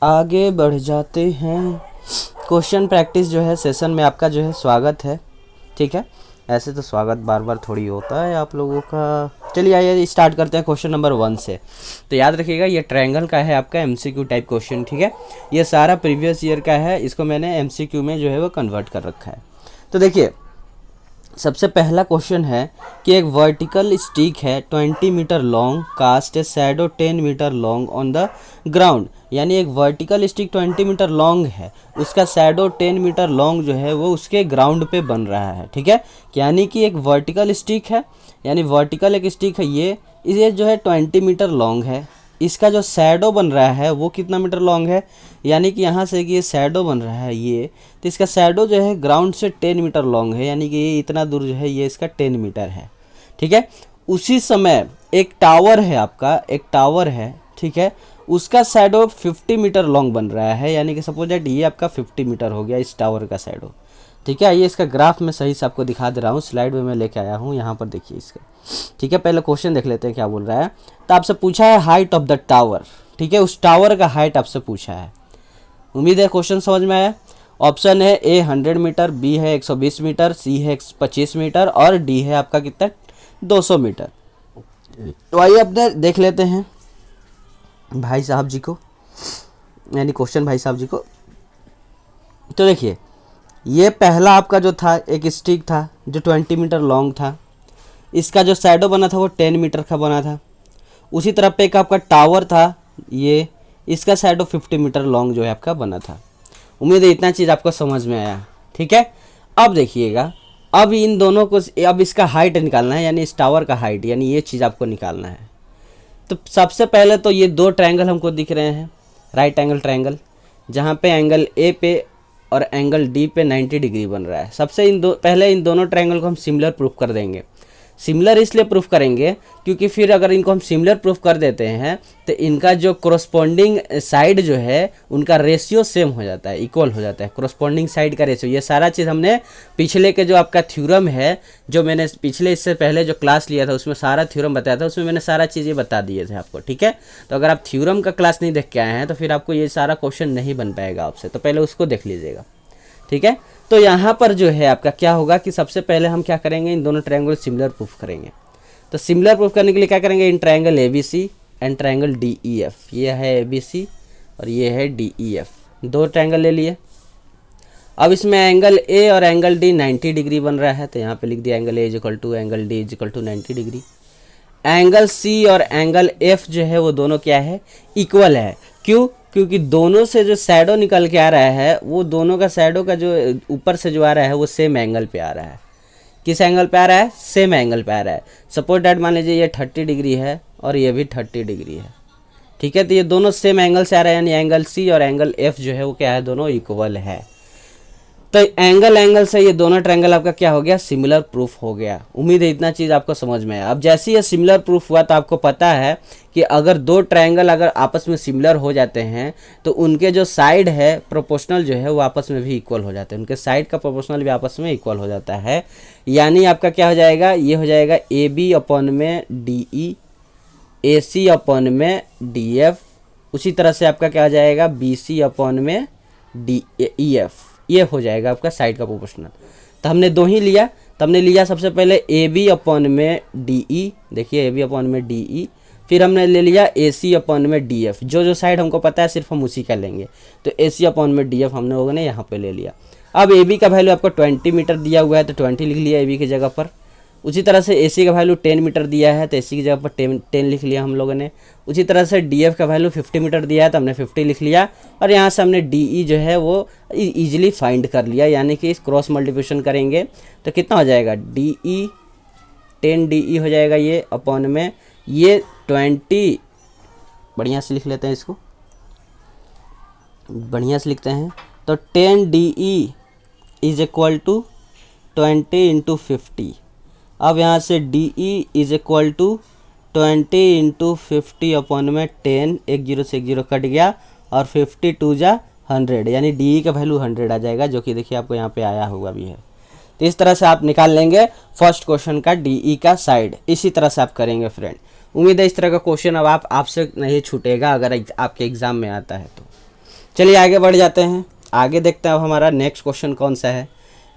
आगे बढ़ जाते हैं। क्वेश्चन प्रैक्टिस जो है सेशन में आपका जो है स्वागत है। ठीक है, ऐसे तो स्वागत बार बार थोड़ी होता है आप लोगों का। चलिए आइए स्टार्ट करते हैं क्वेश्चन नंबर 1 से। तो याद रखिएगा ये ट्रायंगल का है आपका एमसीक्यू टाइप क्वेश्चन। ठीक है, ये सारा प्रीवियस ईयर का है, इसको मैंने एमसीक्यू में जो है वो कन्वर्ट कर रखा है। तो देखिए सबसे पहला क्वेश्चन है कि एक वर्टिकल स्टिक है 20 metre long, cast a shadow 10 metre long on the ground. यानी एक वर्टिकल स्टिक 20 मीटर लॉन्ग है, उसका शैडो 10 मीटर लॉन्ग जो है वो उसके ग्राउंड पे बन रहा है। ठीक है, यानी कि एक वर्टिकल स्टिक है, यानी वर्टिकल एक स्टिक है, ये जो है 20 मीटर लॉन्ग है। इसका जो शैडो बन रहा है वो कितना मीटर लॉन्ग है, यानी कि यहाँ से कि ये शैडो बन रहा है ये, तो इसका शैडो जो है ग्राउंड से 10 मीटर लॉन्ग है, यानी कि ये इतना दूर जो है ये इसका 10 मीटर है। ठीक है, उसी समय एक टावर है आपका, एक टावर है। ठीक है, उसका शैडो 50 मीटर लॉन्ग बन रहा है, यानी कि सपोज दैट ये आपका 50 मीटर हो गया इस टावर का शैडो। ठीक है, ये इसका ग्राफ में सही से आपको दिखा दे रहा हूँ, स्लाइड में मैं लेके आया हूँ, यहाँ पर देखिए इसका। ठीक है, पहले क्वेश्चन देख लेते हैं क्या बोल रहा है। तो आपसे पूछा है हाइट ऑफ द टावर। ठीक है, उस टावर का हाइट आपसे पूछा है। उम्मीद है क्वेश्चन समझ में आया। ऑप्शन है ए 100 मीटर, बी है 120 मीटर, सी है 25 मीटर और डी है आपका कितना 200 मीटर। तो आइए अब देख लेते हैं भाई साहब जी को, यानी क्वेश्चन भाई साहब जी को। तो देखिए ये पहला आपका जो था एक स्टिक था जो 20 मीटर लॉन्ग था, इसका जो शैडो बना था वो 10 मीटर का बना था। उसी तरफ पे एक आपका टावर था, ये इसका शैडो 50 मीटर लॉन्ग जो है आपका बना था। उम्मीद है इतना चीज़ आपको समझ में आया। ठीक है, अब देखिएगा, अब इन दोनों को, अब इसका हाइट निकालना है, यानी इस टावर का हाइट, यानी ये चीज़ आपको निकालना है। तो सबसे पहले तो ये दो ट्रायंगल हमको दिख रहे हैं, राइट एंगल ट्रायंगल, जहाँ पे एंगल ए पे और एंगल डी पे 90 डिग्री बन रहा है। सबसे पहले इन दोनों ट्रायंगल को हम सिमिलर प्रूफ कर देंगे। सिमिलर इसलिए प्रूफ करेंगे क्योंकि फिर अगर इनको हम सिमिलर प्रूफ कर देते हैं तो इनका जो कोरस्पॉन्डिंग साइड जो है उनका रेशियो सेम हो जाता है, इक्वल हो जाता है। कोरस्पॉन्डिंग साइड का रेशियो, ये सारा चीज़ हमने पिछले के जो आपका थ्योरम है, जो मैंने पिछले इससे पहले जो क्लास लिया था उसमें सारा थ्योरम बताया था, उसमें मैंने सारा चीज़ें बता दिए थे आपको। ठीक है, तो अगर आप थ्योरम का क्लास नहीं देख के आए हैं तो फिर आपको ये सारा क्वेश्चन नहीं बन पाएगा आपसे, तो पहले उसको देख लीजिएगा। ठीक है, तो यहाँ पर जो है आपका क्या होगा कि सबसे पहले हम क्या करेंगे, इन दोनों ट्रायंगल सिमिलर प्रूफ करेंगे। तो सिमिलर प्रूफ करने के लिए क्या करेंगे, in triangle A B C and triangle D E F, ये है ए बी सी और ये है डी ई एफ, दो ट्रायंगल ले लिए। अब इसमें एंगल ए और एंगल डी 90 डिग्री बन रहा है, तो यहाँ पे लिख दिया angle A equal to angle D equal to 90 degree. Angle C और एंगल एफ जो है वो दोनों क्या है, इक्वल है। क्यों, क्योंकि दोनों से जो शैडो निकल के आ रहा है वो दोनों का शैडो का जो ऊपर से जो आ रहा है वो सेम एंगल पे आ रहा है। किस एंगल पे आ रहा है, सेम एंगल पे आ रहा है। सपोज डैट मान लीजिए ये 30 डिग्री है और ये भी 30 डिग्री है। ठीक है, तो ये दोनों सेम एंगल से आ रहा है, यानी एंगल सी और एंगल एफ जो है वो क्या है, दोनों इक्वल है। तो एंगल से ये दोनों ट्रायंगल आपका क्या हो गया, सिमिलर प्रूफ हो गया। उम्मीद है इतना चीज़ आपको समझ में आया। अब जैसे ये सिमिलर प्रूफ हुआ तो आपको पता है कि अगर दो ट्रायंगल अगर आपस में सिमिलर हो जाते हैं तो उनके जो साइड है प्रोपोर्शनल जो है वो आपस में भी इक्वल हो जाते हैं, उनके साइड का प्रोपोर्शनल भी आपस में इक्वल हो जाता है। यानी आपका क्या हो जाएगा, ये हो जाएगा ए बी अपॉन में डी ई, ए सी अपॉन में डी एफ, उसी तरह से आपका क्या हो जाएगा बी सी अपॉन में डी ई एफ, ये हो जाएगा आपका साइड का प्रोपोर्शनल। तो हमने दो ही लिया, तो हमने लिया सबसे पहले ए बी अपॉन में डी ई, देखिए ए बी अपॉन में डी ई, फिर हमने ले लिया ए सी अपॉन में डी एफ, जो जो साइड हमको पता है सिर्फ हम उसी का लेंगे। तो ए सी अपॉन में डी एफ हमने लोगों ने यहाँ पे ले लिया। अब ए बी का वैल्यू आपको 20 मीटर दिया हुआ है तो 20 लिख लिया ए बी की जगह पर। उसी तरह से ए सी का वैल्यू 10 मीटर दिया है तो ए सी की जगह पर 10 लिख लिया हम लोगों ने। उसी तरह से डी एफ का वैल्यू 50 मीटर दिया है तो हमने 50 लिख लिया, और यहाँ से हमने डी ई जो है वो ईजिली फाइंड कर लिया, यानी कि इस क्रॉस मल्टीप्लिकेशन करेंगे तो कितना हो जाएगा, डी ई 10 डी ई हो जाएगा ये अपॉन में ये 20, बढ़िया से लिख लेते हैं इसको, बढ़िया से लिखते हैं। तो 10 D E is equal to 20 into 50। अब यहाँ से D E is equal to 20 into 50 upon में 10, एक जीरो से एक जीरो कट गया और 50 टू जा 100, यानी डी ई का वैल्यू 100 आ जाएगा, जो कि देखिए आपको यहाँ पे आया हुआ भी है। तो इस तरह से आप निकाल लेंगे फर्स्ट क्वेश्चन का डी ई का साइड, इसी तरह से आप करेंगे फ्रेंड। उम्मीद है इस तरह का क्वेश्चन अब आपसे नहीं छूटेगा अगर आपके एग्जाम में आता है तो। चलिए आगे बढ़ जाते हैं, आगे देखते हैं अब हमारा नेक्स्ट क्वेश्चन कौन सा है।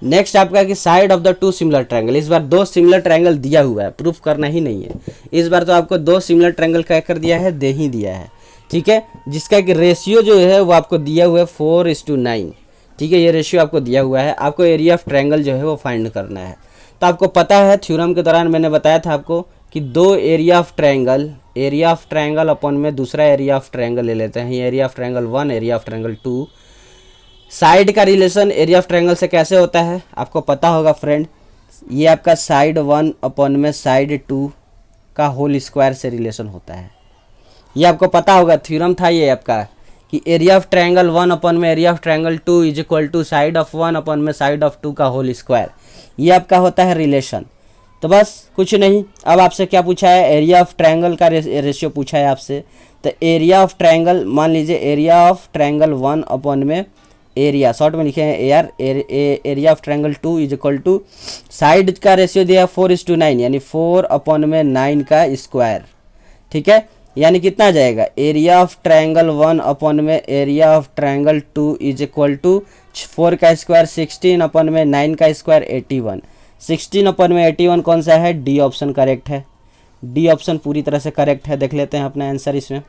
नेक्स्ट आपका कि side of the two similar triangle, इस बार दो सिमिलर ट्रायंगल दिया हुआ है, प्रूफ करना ही नहीं है, इस बार तो आपको दो सिमिलर ट्रायंगल क्या कर दिया है, दे ही दिया है, ठीक है, जिसका कि रेशियो जो है वो आपको दिया हुआ है 4:9, ठीक है, ये रेशियो आपको दिया हुआ है। आपको एरिया ऑफ ट्रायंगल जो है वो फाइंड करना है। तो आपको पता है थ्योरम के दौरान मैंने बताया था आपको कि दो एरिया ऑफ ट्रायंगल अपन में दूसरा एरिया ऑफ ट्रायंगल ले लेते हैं, area of triangle 1, area of triangle 2। Side का रिलेशन एरिया ऑफ ट्रायंगल से कैसे होता है आपको पता होगा फ्रेंड, ये आपका साइड 1 अपन में साइड 2 का होल स्क्वायर से रिलेशन होता है। ये आपको पता होगा, थ्योरम था ये आपका कि एरिया ऑफ ट्रायंगल 1 अपन में area of triangle 2 is equal to side of 1 अपन में साइड ऑफ 2 का होल स्क्वायर, ये आपका होता है रिलेशन। तो बस कुछ नहीं, अब आपसे क्या पूछा है, एरिया ऑफ ट्रायंगल का रेशियो पूछा है आपसे। तो एरिया ऑफ ट्रायंगल, मान लीजिए एरिया ऑफ ट्रायंगल 1 अपन में एरिया, शॉर्ट में लिखे हैं area of triangle 2 is equal to side का रेशियो दिया 4:9, यानी 4 अपन में 9 का स्क्वायर, ठीक है, यानी कितना आ जाएगा, एरिया ऑफ ट्रायंगल 1 अपन में area of triangle 2 is equal to 4 का स्क्वायर 16 अपन में 9 का स्क्वायर 81। 16 अपन में 81 कौन सा है, डी ऑप्शन करेक्ट है, डी ऑप्शन पूरी तरह से करेक्ट है। देख लेते हैं अपना आंसर इसमें,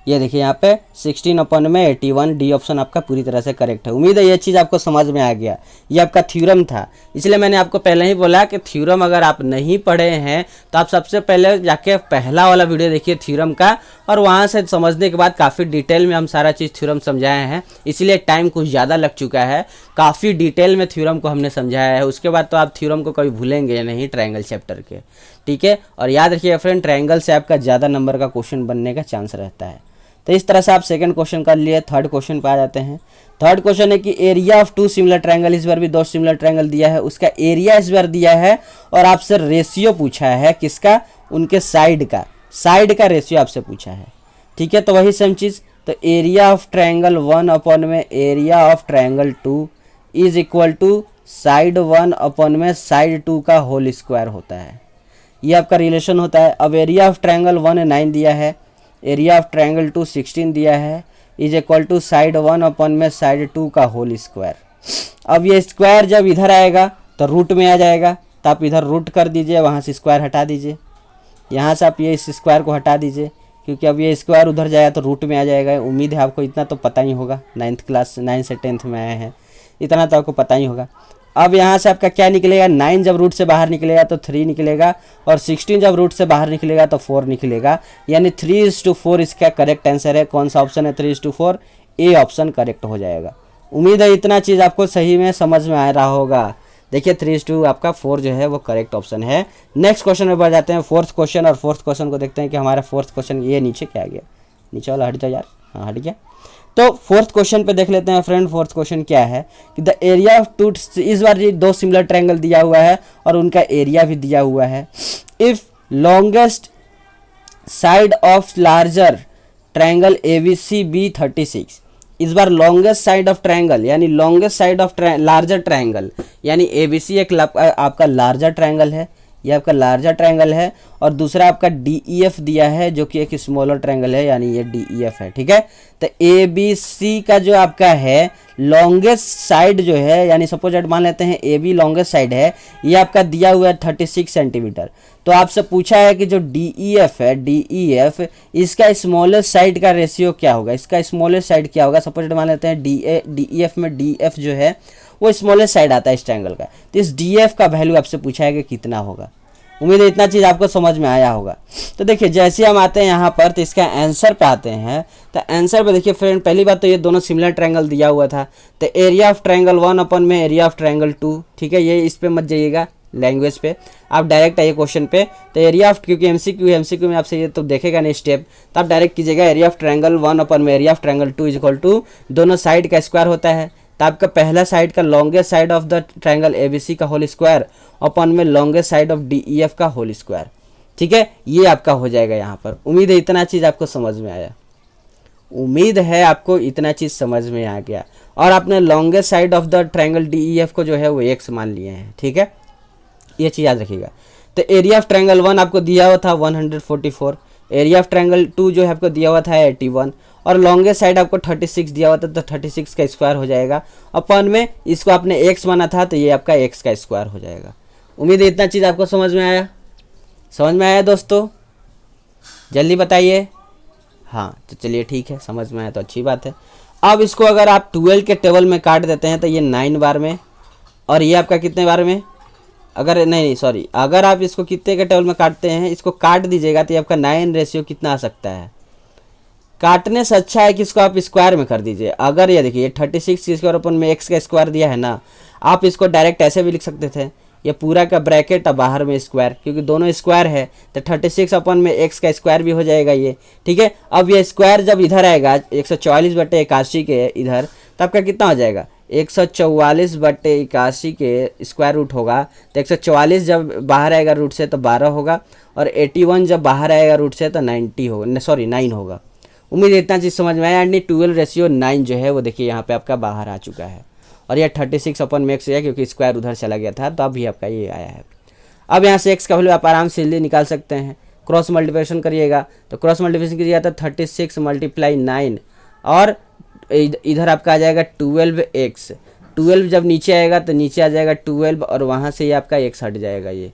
ये देखिए यहाँ पे 16 अपन में 81, डी ऑप्शन आपका पूरी तरह से करेक्ट है। उम्मीद है ये चीज़ आपको समझ में आ गया, ये आपका थ्योरम था, इसलिए मैंने आपको पहले ही बोला कि थ्योरम अगर आप नहीं पढ़े हैं तो आप सबसे पहले जाके पहला वाला वीडियो देखिए थ्योरम का, और वहाँ से समझने के बाद काफ़ी डिटेल में हम सारा चीज़ थ्योरम समझाए हैं, इसलिए टाइम कुछ ज़्यादा लग चुका है, काफ़ी डिटेल में थ्योरम को हमने समझाया है। उसके बाद तो आप थ्योरम को कभी भूलेंगे नहीं ट्रायंगल चैप्टर के, ठीक है। और याद रखिए फ्रेंड, ट्रायंगल से आपका ज़्यादा नंबर का क्वेश्चन बनने का चांस रहता है। तो इस तरह से आप सेकंड क्वेश्चन कर लिए। थर्ड क्वेश्चन पे आ जाते हैं। थर्ड क्वेश्चन है कि area of two similar triangle, इस बार भी दो सिमिलर ट्रायंगल दिया है, उसका एरिया इस बार दिया है और आपसे रेशियो पूछा है किसका, उनके साइड का रेशियो आपसे पूछा है, ठीक है। तो वही सेम चीज़, तो एरिया ऑफ ट्रायंगल 1 अपन में area of triangle 2 is equal to side 1 अपन में साइड 2 का होल स्क्वायर होता है, ये आपका रिलेशन होता है। अब एरिया ऑफ ट्रायंगल 1 9 दिया है, एरिया ऑफ ट्रायंगल 2 16 दिया है, इज इक्वल टू साइड 1 अपन में साइड 2 का होल स्क्वायर। अब ये स्क्वायर जब इधर आएगा तो रूट में आ जाएगा, तो आप इधर रूट कर दीजिए, वहाँ से स्क्वायर हटा दीजिए, यहाँ से आप ये इस स्क्वायर को हटा दीजिए, क्योंकि अब ये स्क्वायर उधर जाएगा तो रूट में आ जाएगा। उम्मीद है आपको इतना तो पता ही होगा, 9 से 10th में आए हैं, इतना तो आपको पता ही होगा। अब यहाँ से आपका क्या निकलेगा, 9 जब रूट से बाहर निकलेगा तो 3 निकलेगा, और 16 जब रूट से बाहर निकलेगा तो 4 निकलेगा, यानी 3:4 इसका करेक्ट आंसर है। कौन सा ऑप्शन है, 3:4, ए ऑप्शन करेक्ट हो जाएगा। उम्मीद है इतना चीज़ आपको सही में समझ में आ रहा होगा। देखिए 3:2 आपका 4 जो है वो करेक्ट ऑप्शन है। नेक्स्ट क्वेश्चन में बढ़ जाते हैं, फोर्थ क्वेश्चन, और फोर्थ क्वेश्चन को देखते हैं कि हमारा फोर्थ क्वेश्चन ये नीचे क्या गया, नीचे वाला हट जाओ यार, हाँ हट गया। तो फोर्थ क्वेश्चन पे देख लेते हैं फ्रेंड। फोर्थ क्वेश्चन क्या है कि द एरिया ऑफ टू, इस बार ये दो सिमिलर ट्रायंगल दिया हुआ है और उनका एरिया भी दिया हुआ है। If longest side of larger triangle ABC be 36, इस बार लॉन्गेस्ट साइड ऑफ ट्रायंगल यानी longest side of larger triangle, यानी ABC एक आपका लार्जर ट्रायंगल है, ये आपका लार्जर ट्रायंगल है, और दूसरा आपका DEF दिया है जो कि एक स्मॉलर ट्रायंगल है, यानी ये DEF है, ठीक है। तो ABC का जो आपका है लॉन्गेस्ट साइड जो है, यानी सपोज मान लेते हैं AB लॉन्गेस्ट साइड है, ये आपका दिया हुआ है 36 सेंटीमीटर। तो आपसे पूछा है कि जो DEF है, DEF इसका स्मॉलेस्ट साइड का रेशियो क्या होगा, इसका स्मॉलेस्ट साइड क्या होगा। सपोज मान लेते हैं DEF में DF जो है वो स्मॉलेस्ट साइड आता है इस ट्रायंगल का, तो इस DF का वैल्यू आपसे पूछा है कि कितना होगा। उम्मीद है इतना चीज़ आपको समझ में आया होगा। तो देखिए जैसे हम आते हैं यहाँ पर, तो इसका आंसर पे आते हैं। तो आंसर पे देखिए फ्रेंड, पहली बात तो ये दोनों सिमिलर ट्रायंगल दिया हुआ था, तो एरिया ऑफ ट्रायंगल 1 अपन में एरिया ऑफ ट्रायंगल 2, ठीक है। ये इस पे मत जाइएगा लैंग्वेज पे, आप डायरेक्ट आइए क्वेश्चन पे। तो एरिया ऑफ, क्योंकि MCQ में आपसे ये तो देखेगा नहीं स्टेप, तो आप डायरेक्ट कीजिएगा एरिया ऑफ ट्रायंगल 1 अपन में area of triangle 2 is equal to दोनों साइड का स्क्वायर होता है। तो आपका पहला साइड का longest side of the triangle ABC का होल स्क्वायर अपन में लॉन्गेस्ट साइड ऑफ DEF का होल स्क्वायर, ठीक है। ये आपका हो जाएगा यहाँ पर। उम्मीद है इतना चीज़ आपको समझ में आया, उम्मीद है आपको इतना चीज़ समझ में आ गया। और आपने longest side of the triangle DEF को जो है वो X मान लिए हैं, ठीक है, ये चीज़ याद रखिएगा। तो एरिया ऑफ ट्रायंगल 1 आपको दिया हुआ था 144, एरिया ऑफ ट्रायंगल 2 जो है आपको दिया हुआ था 81, और लॉन्गेस्ट साइड आपको 36 दिया हुआ था, तो 36 का स्क्वायर हो जाएगा अपन में, इसको आपने x माना था तो ये आपका x का स्क्वायर हो जाएगा। उम्मीद है इतना चीज़ आपको समझ में आया, समझ में आया दोस्तों, जल्दी बताइए। हाँ तो चलिए ठीक है, समझ में आया तो अच्छी बात है। अब इसको अगर आप 12 के टेबल में काट देते हैं तो ये 9 बार में, और ये आपका कितने बार में, अगर नहीं सॉरी, अगर आप इसको कितने के टेबल में काटते हैं, इसको काट दीजिएगा तो ये आपका 9 रेशियो कितना आ सकता है। काटने से अच्छा है कि इसको आप स्क्वायर में कर दीजिए। अगर ये देखिए 36 के स्क्वायर अपन में x का स्क्वायर दिया है ना, आप इसको डायरेक्ट ऐसे भी लिख सकते थे, ये पूरा का ब्रैकेट और बाहर में स्क्वायर, क्योंकि दोनों स्क्वायर है तो 36 अपन में x का स्क्वायर भी हो जाएगा ये, ठीक है। अब ये स्क्वायर जब इधर आएगा 144/81 के इधर, तो आपका कितना हो जाएगा, 144/81 के स्क्वायर रूट होगा, तो 144 जब बाहर आएगा रूट से तो 12 होगा, और 81 जब बाहर आएगा रूट से तो 90 होगा, सॉरी 9 होगा। उम्मीद है इतना चीज़ समझ में आया। यानी 12:9 जो है वो देखिए यहाँ पे आपका बाहर आ चुका है, और यह 36 अपन में x है क्योंकि स्क्वायर उधर चला गया था, तो अभी आपका ये आया है। अब यहाँ से x का वैल्यू आप आराम से जल्दी निकाल सकते हैं, क्रॉस मल्टीप्लिकेशन करिएगा, तो क्रॉस मल्टीप्लिकेशन कीजिएगा तो 36 × 9, और इधर आपका आ जाएगा 12x, 12 जब नीचे आएगा तो नीचे आ जाएगा 12, और वहाँ से ये आपका x हट जाएगा, ये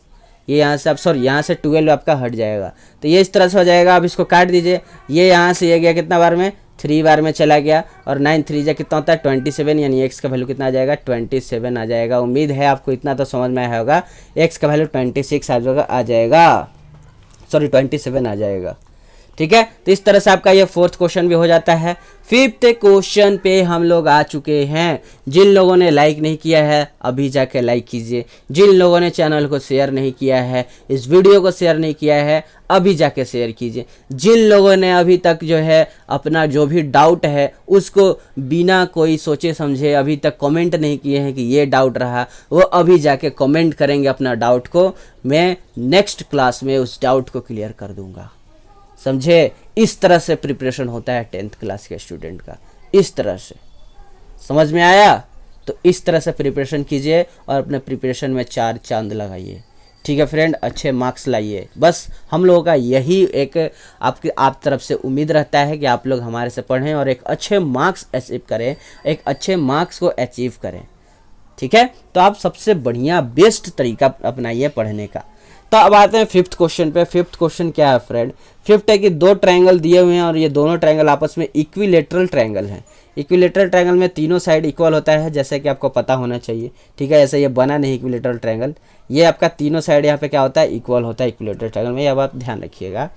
यहाँ से आप सॉरी यहाँ से 12 आपका हट जाएगा, तो ये इस तरह से हो जाएगा। अब इसको काट दीजिए, ये यहाँ से ये गया कितना बार में, 3 बार में चला गया, और 9 3 जा कितना होता है 27, यानी x का वैल्यू कितना आ जाएगा 27 आ जाएगा। उम्मीद है आपको इतना तो समझ में आया होगा, x का वैल्यू 26 आ जाएगा, सॉरी 27 आ जाएगा, ठीक है। तो इस तरह से आपका ये 4th क्वेश्चन भी हो जाता है। 5th क्वेश्चन पे हम लोग आ चुके हैं। जिन लोगों ने लाइक नहीं किया है अभी जाके लाइक कीजिए, जिन लोगों ने चैनल को शेयर नहीं किया है, इस वीडियो को शेयर नहीं किया है, अभी जाके शेयर कीजिए। जिन लोगों ने अभी तक जो है अपना जो भी डाउट है उसको बिना कोई सोचे समझे अभी तक कमेंट नहीं किए हैं कि ये डाउट रहा, वो अभी जाके कमेंट करेंगे अपना डाउट को, मैं नेक्स्ट क्लास में उस डाउट को क्लियर कर दूंगा, समझे। इस तरह से प्रिपरेशन होता है 10th क्लास के स्टूडेंट का, इस तरह से, समझ में आया। तो इस तरह से प्रिपरेशन कीजिए और अपने प्रिपरेशन में 4 चांद लगाइए, ठीक है फ्रेंड, अच्छे मार्क्स लाइए। बस हम लोगों का यही एक आप तरफ से उम्मीद रहता है कि आप लोग हमारे से पढ़ें और एक अच्छे मार्क्स अचीव करें, एक अच्छे मार्क्स को अचीव करें, ठीक है। तो आप सबसे बढ़िया बेस्ट तरीका अपनाइए पढ़ने का। तो अब आते हैं 5th क्वेश्चन पे। 5th क्वेश्चन क्या है फ्रेंड, 5th है कि 2 ट्रायंगल दिए हुए हैं और ये दोनों ट्रायंगल आपस में इक्विलेटरल ट्रायंगल हैं। इक्विलेटरल ट्रायंगल में तीनों साइड इक्वल होता है, जैसे कि आपको पता होना चाहिए, ठीक है। ऐसे ये बना नहीं इक्विलेटरल ट्रायंगल, ये आपका तीनों साइड यहाँ पे क्या होता है, इक्वल होता है इक्विलेटरल ट्रायंगल में, ये बात ध्यान रखिएगा।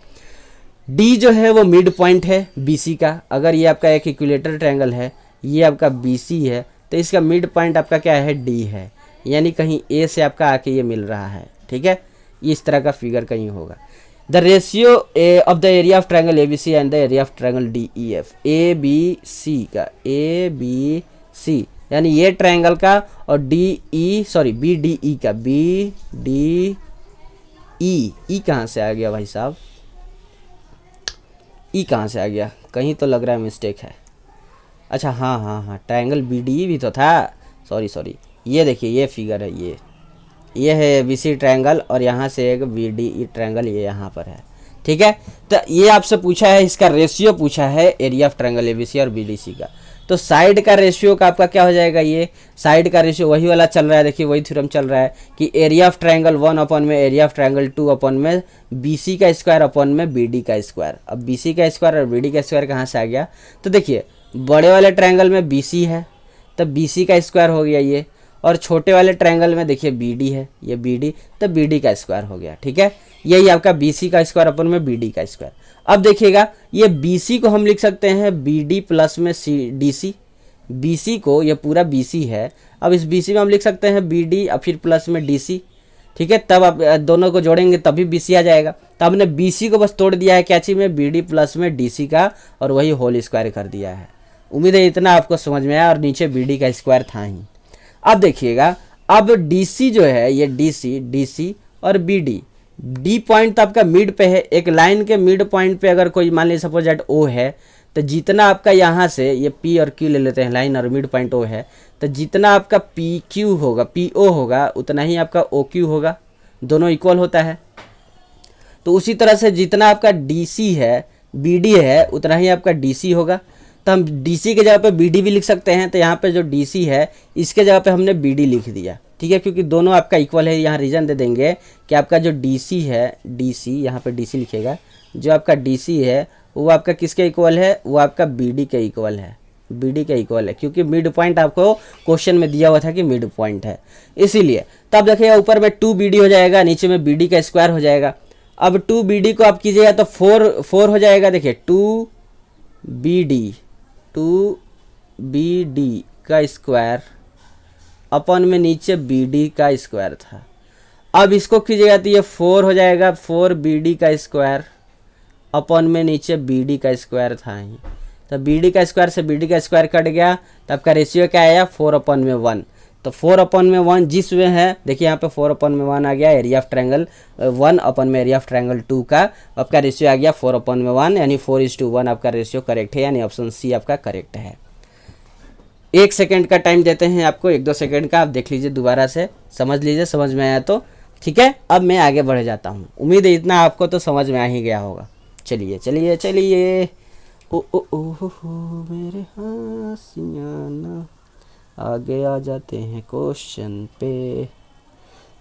डी जो है वो मिड पॉइंट है BC का। अगर ये आपका एक इक्विलेटरल ट्रायंगल है, ये आपका BC है, तो इसका मिड पॉइंट आपका क्या है, D है, यानी कहीं A से आपका आके ये मिल रहा है, ठीक है। इस तरह का फिगर कहीं होगा। The ratio of the area of triangle ABC and the area of triangle DEF, ABC का ABC यानी ये ट्रायंगल का, और BDE का BDE, ई कहाँ से आ गया भाई साहब, ई कहाँ से आ गया, कहीं तो लग रहा है मिस्टेक है। अच्छा हाँ ट्रायंगल BDE भी तो था, सॉरी ये देखिए ये फिगर है, ये है ABC ट्रायंगल और यहाँ से एक BDE ट्रायंगल ये यहाँ पर है, ठीक है। तो ये आपसे पूछा है, इसका रेशियो पूछा है एरिया ऑफ ट्रायंगल ABC और BDC का। तो साइड का रेशियो का आपका क्या हो जाएगा, ये साइड का रेशियो वही वाला चल रहा है, देखिए वही थ्योरम चल रहा है कि एरिया ऑफ ट्रायंगल 1 अपन में एरिया ऑफ ट्रायंगल 2 अपन में BC का स्क्वायर अपन में BD का स्क्वायर। अब BC का स्क्वायर और BD का स्क्वायर कहाँ से आ गया, तो देखिए बड़े वाले ट्रायंगल में BC है तो BC का स्क्वायर हो गया ये, और छोटे वाले ट्रायंगल में देखिए BD है, ये BD तो BD का स्क्वायर हो गया, ठीक है। यही आपका BC का स्क्वायर अपन में BD का स्क्वायर। अब देखिएगा ये BC को हम लिख सकते हैं BD प्लस में DC, BC को ये पूरा BC है, अब इस BC में हम लिख सकते हैं BD और फिर प्लस में DC, ठीक है। तब आप दोनों को जोड़ेंगे तभी BC आ जाएगा। तो हमने BC को बस तोड़ दिया है क्या चीज़ में, BD प्लस में DC का, और वही होल स्क्वायर कर दिया है। उम्मीद है इतना आपको समझ में आया, और नीचे BD का स्क्वायर था ही। अब देखिएगा, अब DC जो है ये DC और BD, D पॉइंट तो आपका मिड पे है, एक लाइन के मिड पॉइंट पे अगर कोई मान लीजिए सपोज दैट O है, तो जितना आपका यहाँ से ये P और Q ले लेते हैं लाइन, और मिड पॉइंट O है, तो जितना आपका PQ होगा PO होगा उतना ही आपका OQ होगा, दोनों इक्वल होता है। तो उसी तरह से जितना आपका DC है बी डी है उतना ही आपका डी सी होगा। तो हम डी सी के जगह पे बी डी भी लिख सकते हैं। तो यहाँ पे जो डी सी है इसके जगह पे हमने बी डी लिख दिया, ठीक है, क्योंकि दोनों आपका इक्वल है। यहाँ रीज़न दे देंगे कि आपका जो डी सी है, डी सी यहाँ पे डी सी लिखेगा, जो आपका डी सी है वो आपका किसके इक्वल है, वो आपका बी डी के इक्वल है, बी डी के इक्वल है, क्योंकि मिड पॉइंट आपको क्वेश्चन में दिया हुआ था कि मिड पॉइंट है, इसीलिए। तब देखिएगा ऊपर में 2 बी डी हो जाएगा, नीचे में बी डी का स्क्वायर हो जाएगा। अब 2 बी डी को आप कीजिएगा तो 4 हो जाएगा। देखिए 2 बी डी का स्क्वायर अपन में नीचे बी डी का स्क्वायर था। अब इसको कीजिएगा तो ये 4 हो जाएगा, 4 बी डी का स्क्वायर अपन में नीचे बी डी का स्क्वायर था ही। तो बी डी का स्क्वायर से बी डी का स्क्वायर कट गया, तो आपका रेशियो क्या आया, 4/1। तो 4/1 जिस में है, देखिए यहाँ पे 4/1 आ गया। एरिया ऑफ ट्रायंगल 1 अपन में एरिया ऑफ ट्रायंगल 2 का आपका रेशियो आ गया 4/1, यानी 4:1 आपका रेशियो करेक्ट है, यानी ऑप्शन सी आपका करेक्ट है। 1 सेकेंड का टाइम देते हैं आपको, 1-2 सेकेंड का, आप देख लीजिए दोबारा से, समझ लीजिए, समझ में आया तो ठीक है। अब मैं आगे बढ़ जाता हूँ, उम्मीद है इतना आपको तो समझ में आ ही गया होगा। चलिए चलिए चलिए, ओ ओ ओ हो मेरे हसीना, आगे आ जाते हैं क्वेश्चन पे,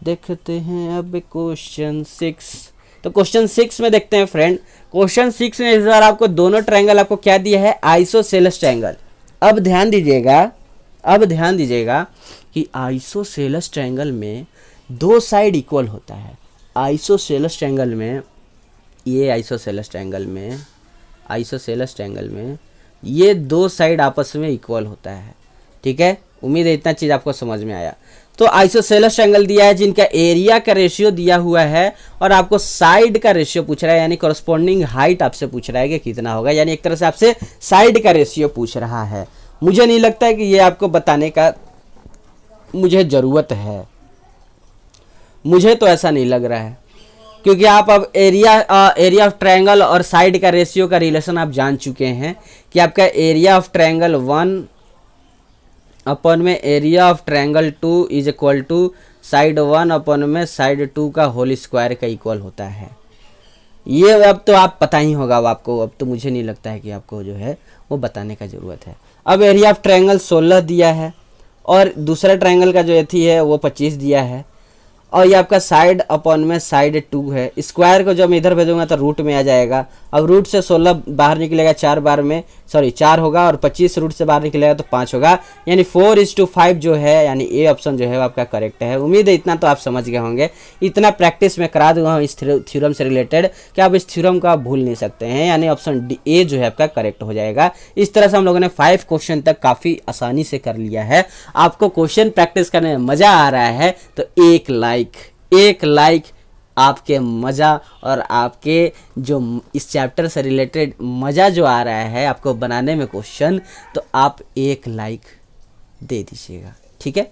देखते हैं अब क्वेश्चन 6। तो क्वेश्चन 6 में देखते हैं फ्रेंड। क्वेश्चन 6 में इस बार आपको दोनों ट्रायंगल आपको क्या दिया है, आइसोसेलेस ट्रायंगल। अब ध्यान दीजिएगा कि आइसोसेलेस ट्रायंगल में 2 साइड इक्वल होता है। आइसोसेलेस ट्रायंगल में, ये आइसोसेलेस ट्रायंगल में ये 2 साइड आपस में इक्वल होता है, ठीक है। उम्मीद है इतना चीज़ आपको समझ में आया। तो आइसोसेलेस ट्रायंगल दिया है जिनका एरिया का रेशियो दिया हुआ है और आपको साइड का रेशियो पूछ रहा है, यानी कॉरस्पॉन्डिंग हाइट आपसे पूछ रहा है कि कितना होगा, यानी एक तरह से आपसे साइड का रेशियो पूछ रहा है। मुझे नहीं लगता है कि ये आपको बताने का मुझे ज़रूरत है, मुझे तो ऐसा नहीं लग रहा है, क्योंकि आप अब एरिया ऑफ ट्रायंगल और साइड का रेशियो का रिलेशन आप जान चुके हैं कि आपका एरिया ऑफ ट्रायंगल 1 अपन में area of triangle 2 is equal to side 1 अपन में साइड 2 का होल स्क्वायर का इक्वल होता है। ये अब तो आप पता ही होगा आपको, अब तो मुझे नहीं लगता है कि आपको जो है वो बताने का ज़रूरत है। अब एरिया ऑफ ट्रायंगल 16 दिया है और दूसरा ट्रायंगल का जो एथी है वो 25 दिया है, और ये आपका साइड अपन में साइड 2 है। स्क्वायर को जब मैं इधर भेजूंगा तो रूट में आ जाएगा। अब रूट से 16 बाहर निकलेगा 4 बार में, सॉरी 4 होगा, और 25 रूट से बाहर निकलेगा तो 5 होगा, यानी 4:5 जो है, यानी ए ऑप्शन जो है वो आपका करेक्ट है। उम्मीद है इतना तो आप समझ गए होंगे। इतना प्रैक्टिस में करा दूंगा इस थ्योरम से रिलेटेड कि आप इस थ्योरम को आप भूल नहीं सकते हैं, यानी ऑप्शन डी ए जो है आपका करेक्ट हो जाएगा। इस तरह से हम लोगों ने 5 क्वेश्चन तक काफ़ी आसानी से कर लिया है। आपको क्वेश्चन प्रैक्टिस करने में मज़ा आ रहा है तो एक लाइक आपके मज़ा और आपके जो इस चैप्टर से रिलेटेड मज़ा जो आ रहा है आपको बनाने में क्वेश्चन, तो आप एक लाइक दे दीजिएगा, ठीक है।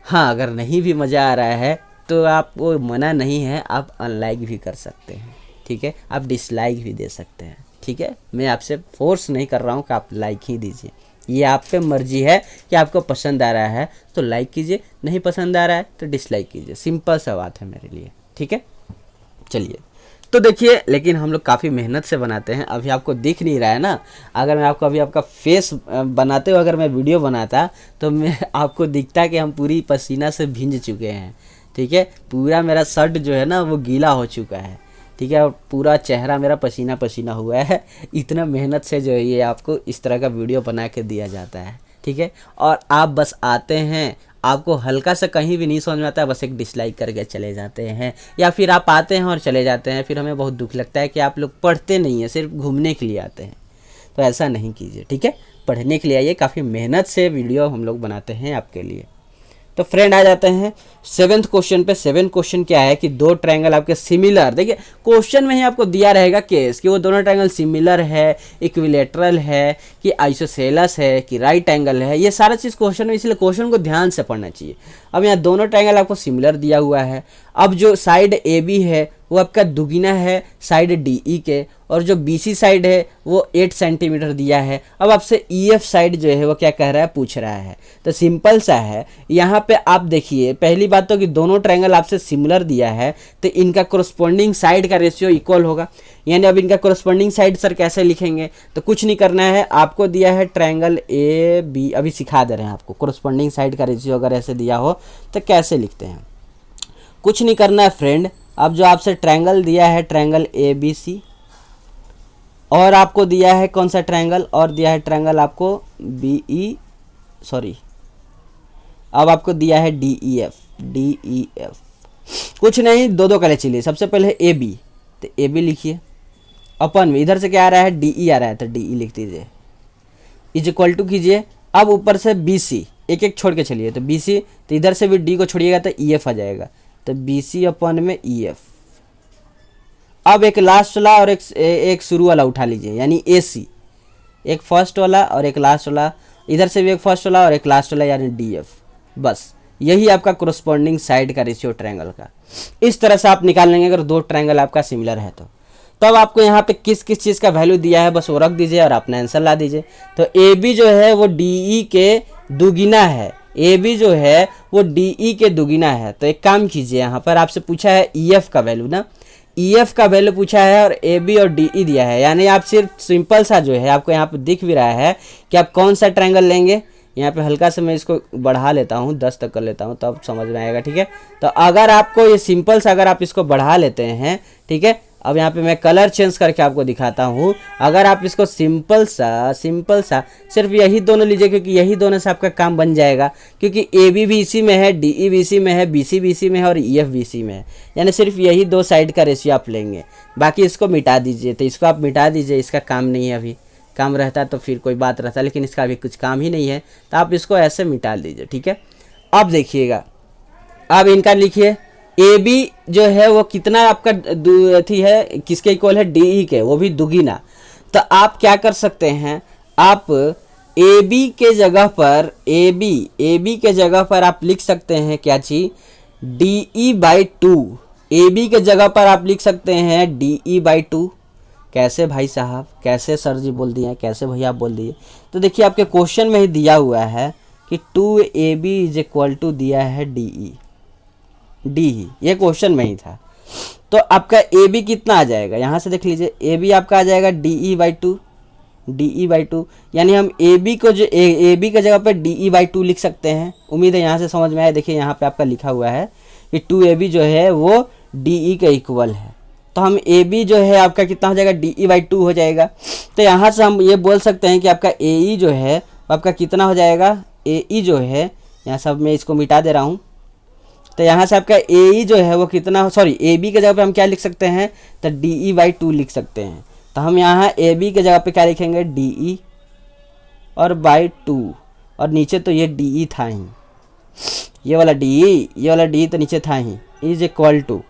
हाँ, अगर नहीं भी मज़ा आ रहा है तो आपको मना नहीं है, आप अनलाइक भी कर सकते हैं, ठीक है, आप डिसलाइक भी दे सकते हैं, ठीक है। मैं आपसे फोर्स नहीं कर रहा हूँ कि आप लाइक ही दीजिए, ये आप पे मर्जी है कि आपको पसंद आ रहा है तो लाइक कीजिए, नहीं पसंद आ रहा है तो डिसलाइक कीजिए, सिंपल सा बात है मेरे लिए, ठीक है। चलिए, तो देखिए, लेकिन हम लोग काफ़ी मेहनत से बनाते हैं। अभी आपको दिख नहीं रहा है ना, अगर मैं आपको अभी आपका फेस बनाते हुए अगर मैं वीडियो बनाता तो मैं आपको दिखता कि हम पूरी पसीना से भींज चुके हैं, ठीक है। पूरा मेरा शर्ट जो है ना वो गीला हो चुका है, ठीक है, और पूरा चेहरा मेरा पसीना पसीना हुआ है। इतना मेहनत से जो है ये आपको इस तरह का वीडियो बना के दिया जाता है, ठीक है। और आप बस आते हैं, आपको हल्का सा कहीं भी नहीं समझ में आता है, बस एक डिसलाइक करके चले जाते हैं, या फिर आप आते हैं और चले जाते हैं, फिर हमें बहुत दुख लगता है कि आप लोग पढ़ते नहीं हैं, सिर्फ घूमने के लिए आते हैं। तो ऐसा नहीं कीजिए, ठीक है, पढ़ने के लिए आइए। काफ़ी मेहनत से वीडियो हम लोग बनाते हैं आपके लिए। तो फ्रेंड आ जाते हैं 7th क्वेश्चन पे। 7th क्वेश्चन क्या है कि 2 ट्रायंगल आपके सिमिलर, देखिए क्वेश्चन में ही आपको दिया रहेगा केस कि वो दोनों ट्रायंगल सिमिलर है, इक्विलेटरल है, कि आइसोसेलस है, कि राइट एंगल है, ये सारा चीज़ क्वेश्चन में, इसलिए क्वेश्चन को ध्यान से पढ़ना चाहिए। अब यहाँ दोनों ट्रायंगल आपको सिमिलर दिया हुआ है। अब जो साइड ए बी है वो आपका दुगुना है साइड DE के, और जो BC साइड है वो 8 सेंटीमीटर दिया है। अब आपसे EF साइड जो है वो क्या कह रहा है, पूछ रहा है। तो सिंपल सा है, यहाँ पे आप देखिए पहली बात तो कि दोनों ट्रायंगल आपसे सिमिलर दिया है तो इनका कोरस्पॉन्डिंग साइड का रेशियो इक्वल होगा। यानी अब इनका कोरस्पॉन्डिंग साइड सर कैसे लिखेंगे, तो कुछ नहीं करना है, आपको दिया है ट्रायंगल AB, अभी सिखा दे रहे हैं आपको कोरस्पॉन्डिंग साइड का रेशियो अगर ऐसे दिया हो तो कैसे लिखते हैं। कुछ नहीं करना है फ्रेंड, अब जो आपसे ट्रायंगल दिया है ट्रायंगल ABC, और आपको दिया है कौन सा ट्रायंगल, और दिया है ट्रायंगल आपको अब आपको दिया है DEF। कुछ नहीं, दो कर ले चलिए। सबसे पहले AB, तो AB लिखिए, अपन में इधर से क्या आ रहा है, DE आ रहा है तो DE लिख दीजिए, इज इक्वल टू कीजिए। अब ऊपर से BC, एक एक छोड़ के चलिए, तो BC, तो इधर से भी D को छोड़िएगा तो EF आ जाएगा, तो BC अपन में EF। अब एक लास्ट वाला और एक शुरू वाला उठा लीजिए, यानी AC, एक फर्स्ट वाला और एक लास्ट वाला, इधर से भी एक फर्स्ट वाला और एक लास्ट वाला, यानी DF। बस यही आपका कोरस्पॉन्डिंग साइड का रेशियो ट्रायंगल का। इस तरह से आप निकाल लेंगे अगर दो ट्रायंगल आपका सिमिलर है तो। अब आपको यहाँ पे किस किस चीज़ का वैल्यू दिया है बस वो रख दीजिए और अपना आंसर ला दीजिए। तो AB जो है वो DE के दुगुना है, AB जो है वो DE के दुगुना है। तो एक काम कीजिए, यहाँ पर आपसे पूछा है EF का वैल्यू ना, EF का वैल्यू पूछा है और AB और DE दिया है, यानी आप सिर्फ सिंपल सा जो है आपको यहाँ पे दिख भी रहा है कि आप कौन सा ट्रायंगल लेंगे। यहाँ पे हल्का से मैं इसको बढ़ा लेता हूँ, 10 तक कर लेता हूँ, तो अब समझ में आएगा। ठीक है, तो अगर आपको ये सिंपल सा अगर आप इसको बढ़ा लेते हैं, ठीक है, अब यहाँ पे मैं कलर चेंज करके आपको दिखाता हूँ। अगर आप इसको सिंपल सा सिर्फ यही दोनों लीजिए, क्योंकि यही दोनों से आपका काम बन जाएगा, क्योंकि AB भी इसी में है, DE भी इसी में है, BC भी इसी में है और EF भी इसी में है, यानी सिर्फ यही दो साइड का रेशियो आप लेंगे। बाकी इसको मिटा दीजिए, तो इसको आप मिटा दीजिए, इसका काम नहीं है। अभी काम रहता तो फिर कोई बात रहता, लेकिन इसका अभी कुछ काम ही नहीं है, तो आप इसको ऐसे मिटा दीजिए। ठीक है, अब देखिएगा, अब इनका लिखिए AB जो है वो कितना आपका थी है, किसके इक्वल है, DE के, वो भी दुगुना। तो आप क्या कर सकते हैं, आप AB के जगह पर AB के जगह पर आप लिख सकते हैं क्या चीज, DE/2। AB के जगह पर आप लिख सकते हैं DE/2। कैसे भाई साहब, कैसे सर जी बोल दिए, कैसे भैया आप बोल दिए। तो देखिए आपके क्वेश्चन में ही दिया हुआ है कि 2AB इज इक्वल टू दिया है DE, ये क्वेश्चन में ही था। तो आपका AB कितना आ जाएगा, यहाँ से देख लीजिए, AB आपका आ जाएगा DE/2, यानी हम AB को जो AB के जगह पर DE/2 लिख सकते हैं। उम्मीद है यहाँ से समझ में आया। देखिए यहाँ पे आपका लिखा हुआ है कि 2AB जो है वो DE के इक्वल है, तो हम AB जो है आपका कितना हो जाएगा, DE/2 हो जाएगा। तो यहाँ से हम ये बोल सकते हैं कि आपका AE जो है आपका कितना हो जाएगा, AE जो है, यहाँ सब मैं इसको मिटा दे रहा हूँ, तो यहाँ से आपका AE जो है वो कितना, सॉरी AB के जगह पे हम क्या लिख सकते हैं, तो DE/2 लिख सकते हैं। तो हम यहाँ AB के जगह पे क्या लिखेंगे, DE और /2, और नीचे तो ये DE था ही, ये वाला DE तो नीचे था ही, इज इक्वल टू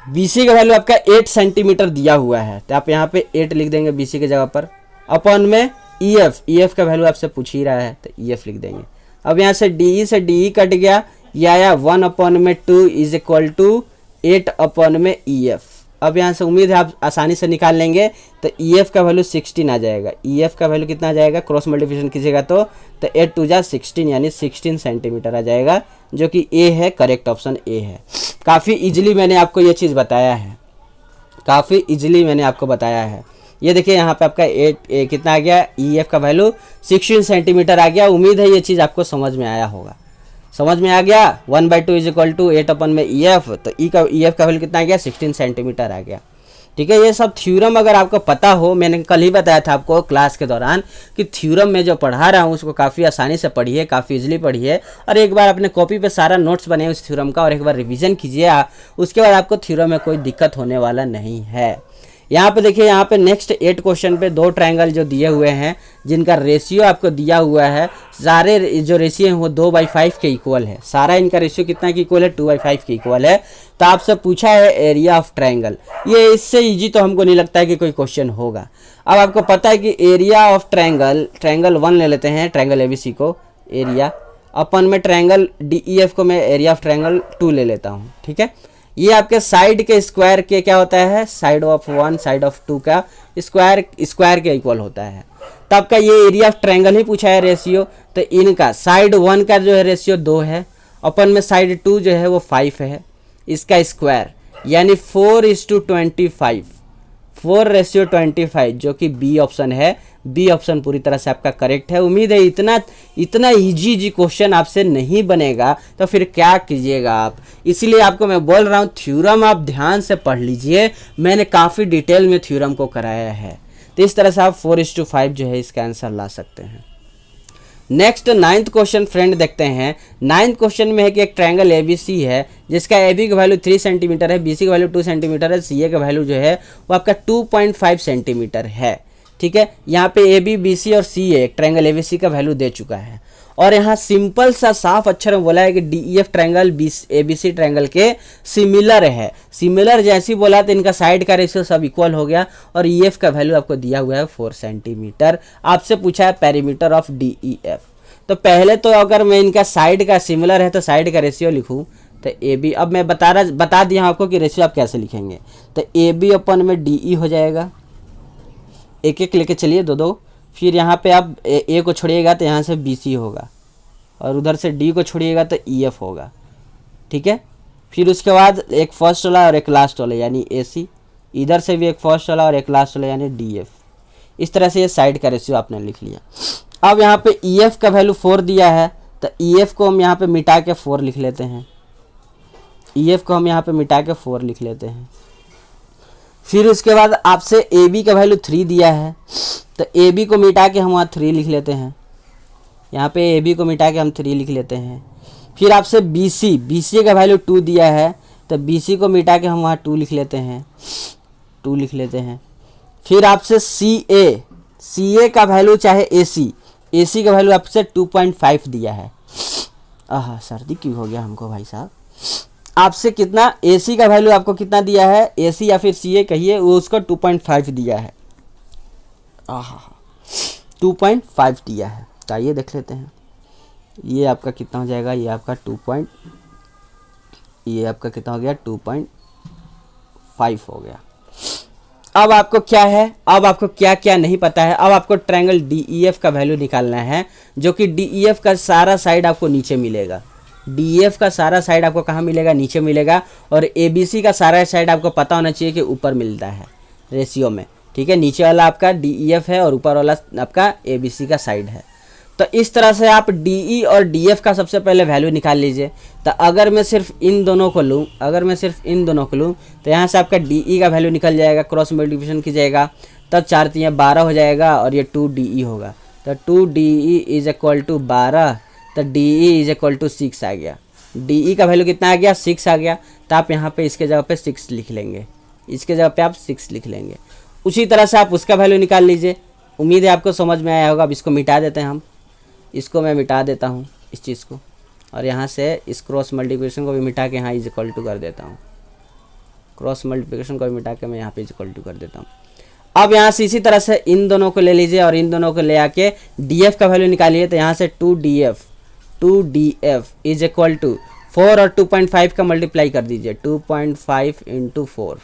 BC का वैल्यू आपका 8 सेंटीमीटर दिया हुआ है, तो आप यहाँ पे 8 लिख देंगे BC के जगह पर, अपन में EF का वैल्यू आपसे पूछ ही रहा है तो EF लिख देंगे। अब यहाँ से DE कट गया, ये आया 1/2 इज इक्वल टू 8/EF। अब यहाँ से उम्मीद है आप आसानी से निकाल लेंगे, तो EF का वैल्यू 16 आ जाएगा। EF का वैल्यू कितना आ जाएगा, क्रॉस मल्टीप्लिकेशन कीजिएगा तो 8 2 जा 16, यानी 16 सेंटीमीटर आ जाएगा, जो कि A है, करेक्ट ऑप्शन A है। काफ़ी इजीली मैंने आपको ये चीज़ बताया है, ये देखिए यहाँ पे आपका 8 कितना आ गया, EF का वैल्यू 16 सेंटीमीटर आ गया। उम्मीद है ये चीज़ आपको समझ में आया होगा, समझ में आ गया। 1/2 इज इक्वल टू 8/EF, तो EF का वैल्यू कितना आ गया, 16 सेंटीमीटर आ गया। ठीक है, ये सब थ्योरम अगर आपको पता हो, मैंने कल ही बताया था आपको क्लास के दौरान कि थ्योरम में जो पढ़ा रहा हूँ उसको काफ़ी आसानी से पढ़िए, काफ़ी इजीली पढ़िए, और एक बार अपने कॉपी पे सारा नोट्स बनाए उस थ्योरम का और एक बार रिवीजन कीजिए, उसके बाद आपको थ्योरम में कोई दिक्कत होने वाला नहीं है। यहाँ पे देखिए, यहाँ पे नेक्स्ट 8 क्वेश्चन पे दो ट्रायंगल जो दिए हुए हैं जिनका रेशियो आपको दिया हुआ है, सारे जो रेशियो हैं वो 2/5 के इक्वल है। सारा इनका रेशियो कितना के इक्वल है, 2/5 के इक्वल है। तो आपसे पूछा है एरिया ऑफ ट्रायंगल, ये इससे इजी तो हमको नहीं लगता है कि कोई क्वेश्चन होगा। अब आपको पता है कि एरिया ऑफ ट्रायंगल 1 ले लेते हैं, ट्रायंगल ABC को एरिया, अपन में ट्रायंगल DEF को मैं एरिया ऑफ ट्रायंगल 2 ले लेता हूँ। ठीक है, ये आपके साइड के स्क्वायर के क्या होता है, साइड ऑफ 1 साइड ऑफ 2 का स्क्वायर के इक्वल होता है। तो आपका ये एरिया ऑफ ट्रायंगल ही पूछा है रेशियो, तो इनका साइड 1 का जो है रेशियो 2 है, अपन में साइड 2 जो है वो 5 है, इसका स्क्वायर यानी 4:25, 4:25 जो कि बी ऑप्शन है। बी ऑप्शन पूरी तरह से आपका करेक्ट है। उम्मीद है इतना इजी क्वेश्चन आपसे नहीं बनेगा, तो फिर क्या कीजिएगा आप। इसलिए आपको मैं बोल रहा हूँ थ्योरम आप ध्यान से पढ़ लीजिए, मैंने काफ़ी डिटेल में थ्योरम को कराया है। तो इस तरह से आप 4:5 जो है इसका आंसर ला सकते हैं। नेक्स्ट 9th क्वेश्चन फ्रेंड देखते हैं। 9th क्वेश्चन में है कि एक ट्रायंगल ABC है जिसका AB का वैल्यू 3 सेंटीमीटर है, BC का वैल्यू 2 सेंटीमीटर है, CA का वैल्यू जो है वो आपका 2.5 सेंटीमीटर है। ठीक है, यहाँ पे AB, BC और CA ट्रायंगल ABC का वैल्यू दे चुका है, और यहाँ सिंपल सा साफ अक्षर में बोला है कि DEF ट्रायंगल ABC ट्रायंगल के सिमिलर है। सिमिलर जैसे ही बोला तो इनका साइड का रेशियो सब इक्वल हो गया, और EF का वैल्यू आपको दिया हुआ है 4 सेंटीमीटर। आपसे पूछा है पेरीमीटर ऑफ DEF। तो पहले तो अगर मैं इनका साइड का सिमिलर है तो साइड का रेशियो लिखूँ तो AB, अब मैं बता दिया आपको कि रेशियो आप कैसे लिखेंगे। तो AB अपन में DE हो जाएगा, एक एक लेके चलिए दो, फिर यहाँ पे आप A को छोड़िएगा तो यहाँ से BC होगा, और उधर से D को छोड़िएगा तो EF होगा। ठीक है, फिर उसके बाद एक फर्स्ट वाला और एक लास्ट वाला यानी AC, इधर से भी एक फर्स्ट वाला और एक लास्ट वाला यानी DF। इस तरह से ये साइड का रेशियो आपने लिख लिया। अब यहाँ पे EF का वैल्यू 4 दिया है, तो EF को हम यहाँ पे मिटा के 4 लिख लेते हैं। EF को हम यहाँ पे मिटा के 4 लिख लेते हैं। फिर उसके बाद आपसे AB का वैल्यू 3 दिया है, तो AB को मिटा के हम वहाँ 3 लिख लेते हैं। यहाँ पे AB को मिटा के हम 3 लिख लेते हैं। फिर आपसे BC का वैल्यू 2 दिया है, तो BC को मिटा के हम वहाँ 2 लिख लेते हैं, 2 लिख लेते हैं। फिर आपसे CA का वैल्यू चाहे AC का वैल्यू आपसे 2.5 दिया है। सर्दी क्यों हो गया हमको भाई साहब। आपसे कितना AC का वैल्यू आपको कितना दिया है, AC या फिर CA कहिए, वो उसको 2.5 दिया है। 2.5 दिया है। तो आइए देख लेते हैं ये आपका कितना हो जाएगा। ये आपका ये आपका कितना हो गया, 2.5 हो गया। अब आपको क्या है, अब आपको क्या क्या नहीं पता है। अब आपको ट्रायंगल DEF का वैल्यू निकालना है, जो कि DEF का सारा साइड आपको नीचे मिलेगा। DEF का सारा साइड आपको कहाँ मिलेगा, नीचे मिलेगा। और ABC का सारा साइड आपको पता होना चाहिए कि ऊपर मिलता है रेशियो में। ठीक है, नीचे वाला आपका DEF है और ऊपर वाला आपका ABC का साइड है। तो इस तरह से आप DE और DF का सबसे पहले वैल्यू निकाल लीजिए। तो अगर मैं सिर्फ इन दोनों को लूँ, तो यहाँ से आपका DE का वैल्यू निकल जाएगा, क्रॉस मल्टीप्लिकेशन कीजिएगा, तब 4 3 12 हो जाएगा, और ये 2DE होगा। तो 2DE इज इक्वल टू 12, तो DE इज इक्वल टू 6 आ गया। DE का वैल्यू कितना आ गया, 6 आ गया। तो आप यहाँ पे इसके जगह पे 6 लिख लेंगे, इसके जगह पे आप 6 लिख लेंगे। उसी तरह से आप उसका वैल्यू निकाल लीजिए। उम्मीद है आपको समझ में आया होगा। अब इसको मिटा देते हैं हम, इसको मैं मिटा देता हूँ इस चीज़ को, और यहाँ से इस क्रॉस मल्टीप्लिकेशन को भी मिटा के यहाँ इज इक्वल टू कर देता हूँ। क्रॉस मल्टीप्लिकेशन को भी मिटा के मैं यहाँ पे इज इक्वल टू कर देता हूँ। अब यहाँ से इसी तरह से इन दोनों को ले लीजिए और इन दोनों को ले आके DF का वैल्यू निकालिए। तो यहाँ से 2DF इज इक्वल टू 4 और 2.5 का मल्टीप्लाई कर दीजिए, 2.5 × 4।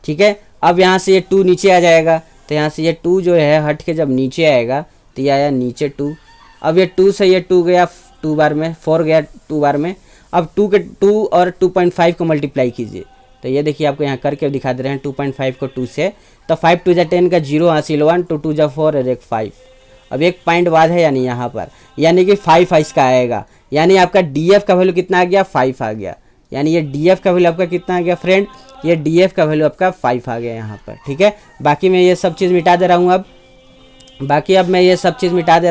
ठीक है, अब यहाँ से ये 2 नीचे आ जाएगा, तो यहाँ से ये 2 जो है हट के जब नीचे आएगा तो ये आया नीचे 2। अब ये 2 से ये 2 गया 2 बार में, 4 गया 2 बार में। अब 2 और 2.5 को मल्टीप्लाई कीजिए। तो ये देखिए आपको यहाँ करके दिखा दे रहे हैं 2.5 को 2 से, तो 5 2 10 का 0 हासिल 1, 2 2 4 और 1 5। अब एक पॉइंट बाद है यानी यहाँ पर, यानी कि 5 इसका आएगा। यानी आपका DF का वैल्यू कितना आ गया, 5 आ गया। यानी ये DF का वैल्यू आपका कितना आ गया फ्रेंड, ये DF का वैल्यू आपका 5 आ गया यहाँ पर। ठीक है, बाकी मैं ये सब चीज़ मिटा दे रहा हूँ। अब ये सब चीज़ मैं मिटा दे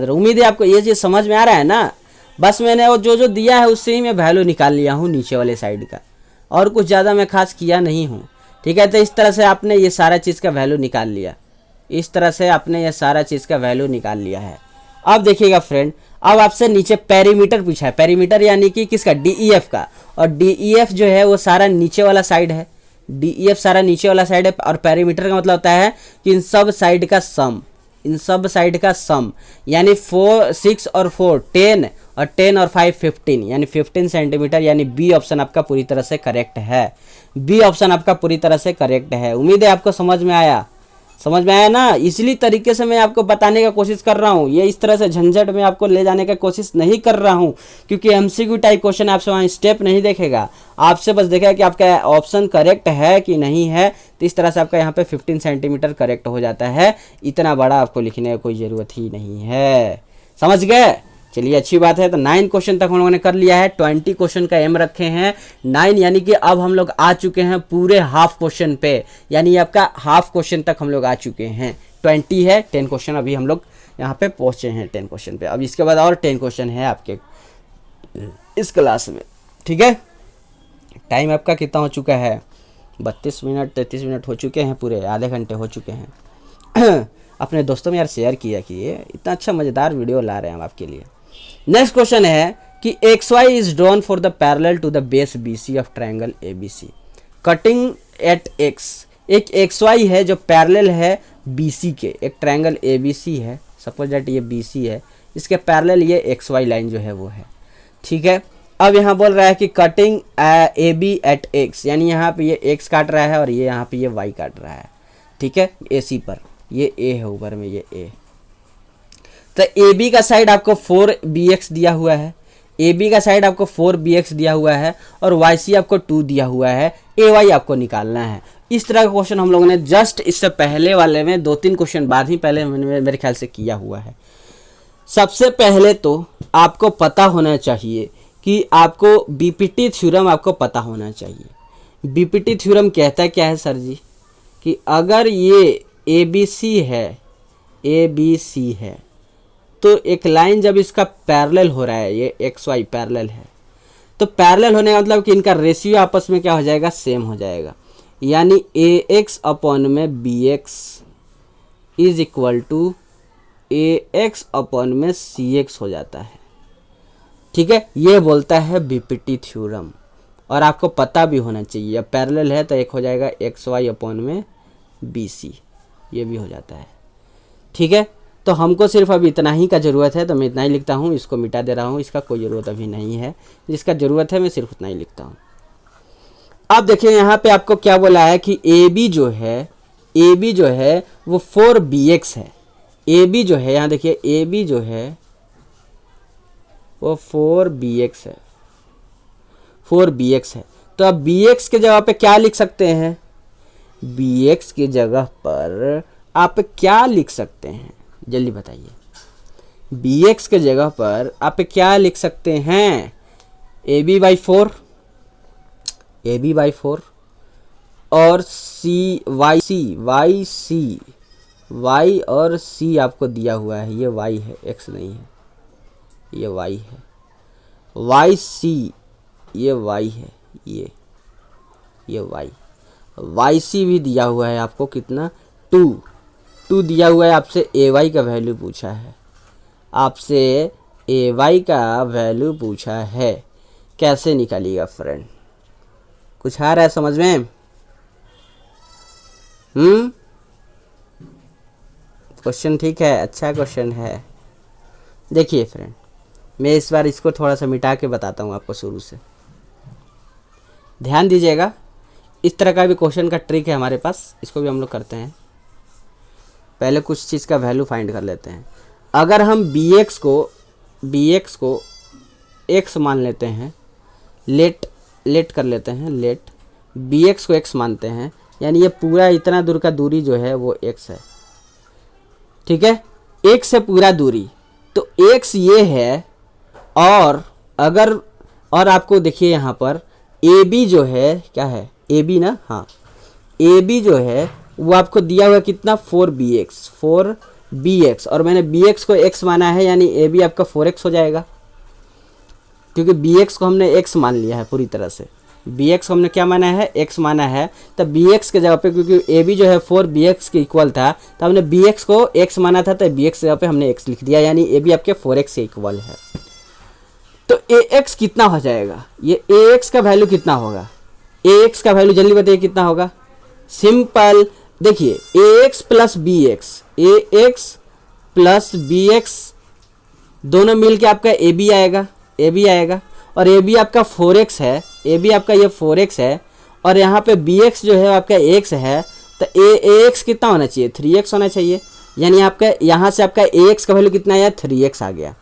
रहा हूँ। उम्मीद है आपको ये चीज़ समझ में आ रहा है ना। बस मैंने वो जो दिया है उससे ही मैं वैल्यू निकाल लिया हूँ नीचे वाले साइड का, और कुछ ज़्यादा मैं खास किया नहीं हूँ। ठीक है, तो इस तरह से आपने ये सारा चीज़ का वैल्यू निकाल लिया, है। अब देखिएगा फ्रेंड, अब आपसे नीचे पेरीमीटर पूछा है। पेरीमीटर यानी कि किसका, DEF का। और DEF जो है वो सारा नीचे वाला साइड है। DEF सारा नीचे वाला साइड है, और पेरीमीटर का मतलब होता है कि इन सब साइड का सम, यानी 4 6 और 4 10 और 10 और 5 15 यानी 15 सेंटीमीटर, यानी बी ऑप्शन आपका पूरी तरह से करेक्ट है। बी ऑप्शन आपका पूरी तरह से करेक्ट है। उम्मीद है आपको समझ में आया, समझ में आया ना। इसीलिए तरीके से मैं आपको बताने का कोशिश कर रहा हूँ, ये इस तरह से झंझट में आपको ले जाने का कोशिश नहीं कर रहा हूँ, क्योंकि एमसीक्यू टाइप क्वेश्चन आपसे वहाँ स्टेप नहीं देखेगा, आपसे बस देखेगा कि आपका ऑप्शन करेक्ट है कि नहीं है। तो इस तरह से आपका यहाँ पे 15 सेंटीमीटर करेक्ट हो जाता है। इतना बड़ा आपको लिखने की कोई ज़रूरत ही नहीं है, समझ गए। चलिए अच्छी बात है। तो 9 क्वेश्चन तक हम लोगों ने कर लिया है, 20 क्वेश्चन का एम रखे हैं 9, यानी कि अब हम लोग आ चुके हैं पूरे हाफ क्वेश्चन पे, यानी आपका हाफ क्वेश्चन तक हम लोग आ चुके हैं। 20 है, 10 क्वेश्चन अभी हम लोग यहाँ पे पहुँचे हैं 10 क्वेश्चन पे। अब इसके बाद और 10 क्वेश्चन है आपके इस क्लास में, ठीक है। टाइम आपका कितना हो चुका है, 32 मिनट 33 मिनट हो चुके हैं, पूरे आधे घंटे हो चुके हैं। अपने दोस्तों में यार शेयर किया कि ये इतना अच्छा मज़ेदार वीडियो ला रहे हैं हम आपके लिए। नेक्स्ट क्वेश्चन है कि X Y is drawn for the parallel to the base B C of triangle A B C. Cutting at X, एक एक्स वाई है जो पैरेलल है बी सी के, एक ट्रायंगल ए बी सी है, सपोज दैट ये बी सी है, इसके पैरेलल ये एक्स वाई लाइन जो है वो है, ठीक है। अब यहाँ बोल रहा है कि cutting A B at X, यानी यहाँ पे ये एक्स काट रहा है और ये यहाँ पे ये वाई काट रहा है, ठीक है। ए सी पर ये ए है, ऊपर में ये ए। तो ए बी का साइड आपको 4bx दिया हुआ है, ए बी का साइड आपको 4bx दिया हुआ है, और वाई सी आपको 2 दिया हुआ है, ए वाई आपको निकालना है। इस तरह का क्वेश्चन हम लोगों ने जस्ट इससे पहले वाले में 2-3 क्वेश्चन बाद ही पहले मेरे ख्याल से किया हुआ है। सबसे पहले तो आपको पता होना चाहिए कि आपको बीपीटी थ्योरम आपको पता होना चाहिए। बीपीटी थ्योरम कहता है क्या है सर जी, कि अगर ये ए बी सी है, ए बी सी है, तो एक लाइन जब इसका पैरेलल हो रहा है, ये एक्स वाई पैरेलल है, तो पैरेलल होने का मतलब कि इनका रेशियो आपस में क्या हो जाएगा, सेम हो जाएगा। यानी ए एक्स अपॉन में B X is equal to A X upon में सी एक्स हो जाता है, ठीक है। ये बोलता है बीपीटी थ्योरम, और आपको पता भी होना चाहिए। अब पैरेलल है तो एक हो जाएगा एक्स वाई अपॉन में बी सी, ये भी हो जाता है, ठीक है। तो हमको सिर्फ अभी इतना ही का ज़रूरत है, तो मैं इतना ही लिखता हूँ, इसको मिटा दे रहा हूँ, इसका कोई ज़रूरत अभी नहीं है, जिसका ज़रूरत है मैं सिर्फ उतना ही लिखता हूँ। अब देखिए यहाँ पे आपको क्या बोला है कि ए बी जो है, ए बी जो है वो 4bx है। ए बी जो है, यहाँ देखिए ए बी जो है वो 4bx है, 4bx है। तो अब bx के जगह पे क्या लिख सकते हैं, bx की जगह पर आप क्या लिख सकते हैं, जल्दी बताइए। bx के जगह पर आप क्या लिख सकते हैं, A B by 4, A B by 4, और C Y C, Y C, Y और सी आपको दिया हुआ है, ये वाई है, एक्स नहीं है, ये वाई है, वाई सी, ये वाई है, ये वाई, वाई सी भी दिया हुआ है आपको, कितना 2 दिया हुआ है। आपसे ए वाई का वैल्यू पूछा है, आपसे ए वाई का वैल्यू पूछा है, कैसे निकालिएगा फ्रेंड, कुछ आ रहा है समझ में? क्वेश्चन ठीक है, अच्छा क्वेश्चन है। देखिए फ्रेंड, मैं इस बार इसको थोड़ा सा मिटा के बताता हूँ आपको शुरू से, ध्यान दीजिएगा। इस तरह का भी क्वेश्चन का ट्रिक है हमारे पास, इसको भी हम लोग करते हैं। पहले कुछ चीज़ का वैल्यू फाइंड कर लेते हैं। अगर हम bx को x मान लेते हैं, लेट कर लेते हैं, लेट bx को x मानते हैं, यानी ये पूरा इतना दूर का दूरी जो है वो x है, ठीक है। x से पूरा दूरी, तो x ये है, और अगर, और आपको देखिए यहाँ पर ए बी जो है, क्या है ए बी ना, हाँ, ए बी जो है वो आपको दिया हुआ कितना 4bx, और मैंने bx को x माना है, यानी ए बी आपका 4x हो जाएगा, क्योंकि bx को हमने x मान लिया है पूरी तरह से। bx को हमने क्या माना है, x माना है, तो bx के जगह पे, क्योंकि ए बी जो है 4bx के इक्वल था, तो हमने bx को x माना था, तो bx के जगह पे हमने x लिख दिया, यानी ए बी आपके 4x के इक्वल है। तो ax कितना हो जाएगा, ये ax का वैल्यू कितना होगा, ax का वैल्यू जल्दी बताइए कितना होगा। सिंपल, देखिए ax plus bx, ax plus bx दोनों मिल के आपका ए बी आएगा, ए बी आएगा, और ए बी आपका 4x है, ए बी आपका ये 4x है, और यहाँ पे बी एक्स जो है आपका x है, तो ए एक्स कितना होना चाहिए, 3x होना चाहिए। यानी आपका यहाँ से आपका ए एक्स का वैल्यू कितना आया, 3x आ गया,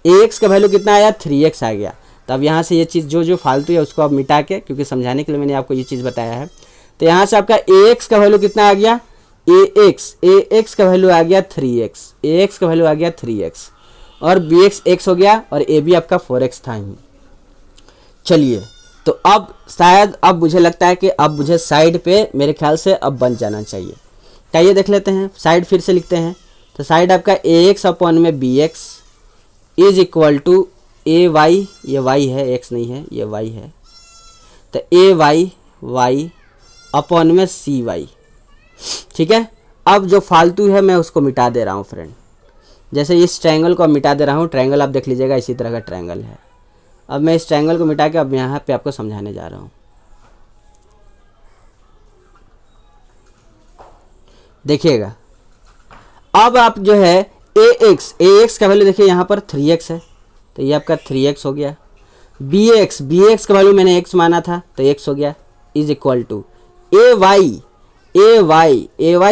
ए एक्स का वैल्यू कितना आया, 3x आ गया। तो अब यहाँ से ये चीज़ जो फालतू है उसको आप मिटा के, क्योंकि समझाने के लिए मैंने आपको ये चीज़ बताया है। तो यहाँ से आपका ए एक्स का वैल्यू कितना आ गया, ए एक्स का वैल्यू आ गया 3x, ए एक्स का वैल्यू आ गया 3x, और बी एक्स एक्स हो गया, और ए बी आपका 4x था ही। चलिए, तो अब शायद अब मुझे लगता है कि अब मुझे साइड पे मेरे ख्याल से अब बन जाना चाहिए। क्या ये देख लेते हैं, साइड फिर से लिखते हैं। तो साइड आपका ए एक्स अपॉन में B X is equal to A Y, ये वाई है, एक्स नहीं है, ये वाई है, तो ए वाई वाई अपॉन में सी वाई। ठीक है, अब जो फालतू है मैं उसको मिटा दे रहा हूँ फ्रेंड। जैसे इस ट्रायंगल को मिटा दे रहा हूँ, ट्रायंगल आप देख लीजिएगा इसी तरह का ट्रायंगल है। अब मैं इस ट्रायंगल को मिटा के अब यहाँ पे आपको समझाने जा रहा हूँ। देखिएगा, अब आप जो है ए एक्स का वैल्यू देखिए यहाँ पर 3x है, तो ये आपका 3x हो गया। बी एक्स का वैल्यू मैंने x माना था, तो x हो गया, is equal to A Y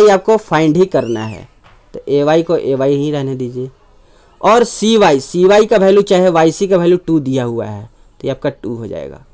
आपको फाइंड ही करना है, तो ए वाई को ए वाई ही रहने दीजिए। और सी वाई का वैल्यू चाहे वाई सी का वैल्यू 2 दिया हुआ है, तो ये आपका 2 हो जाएगा।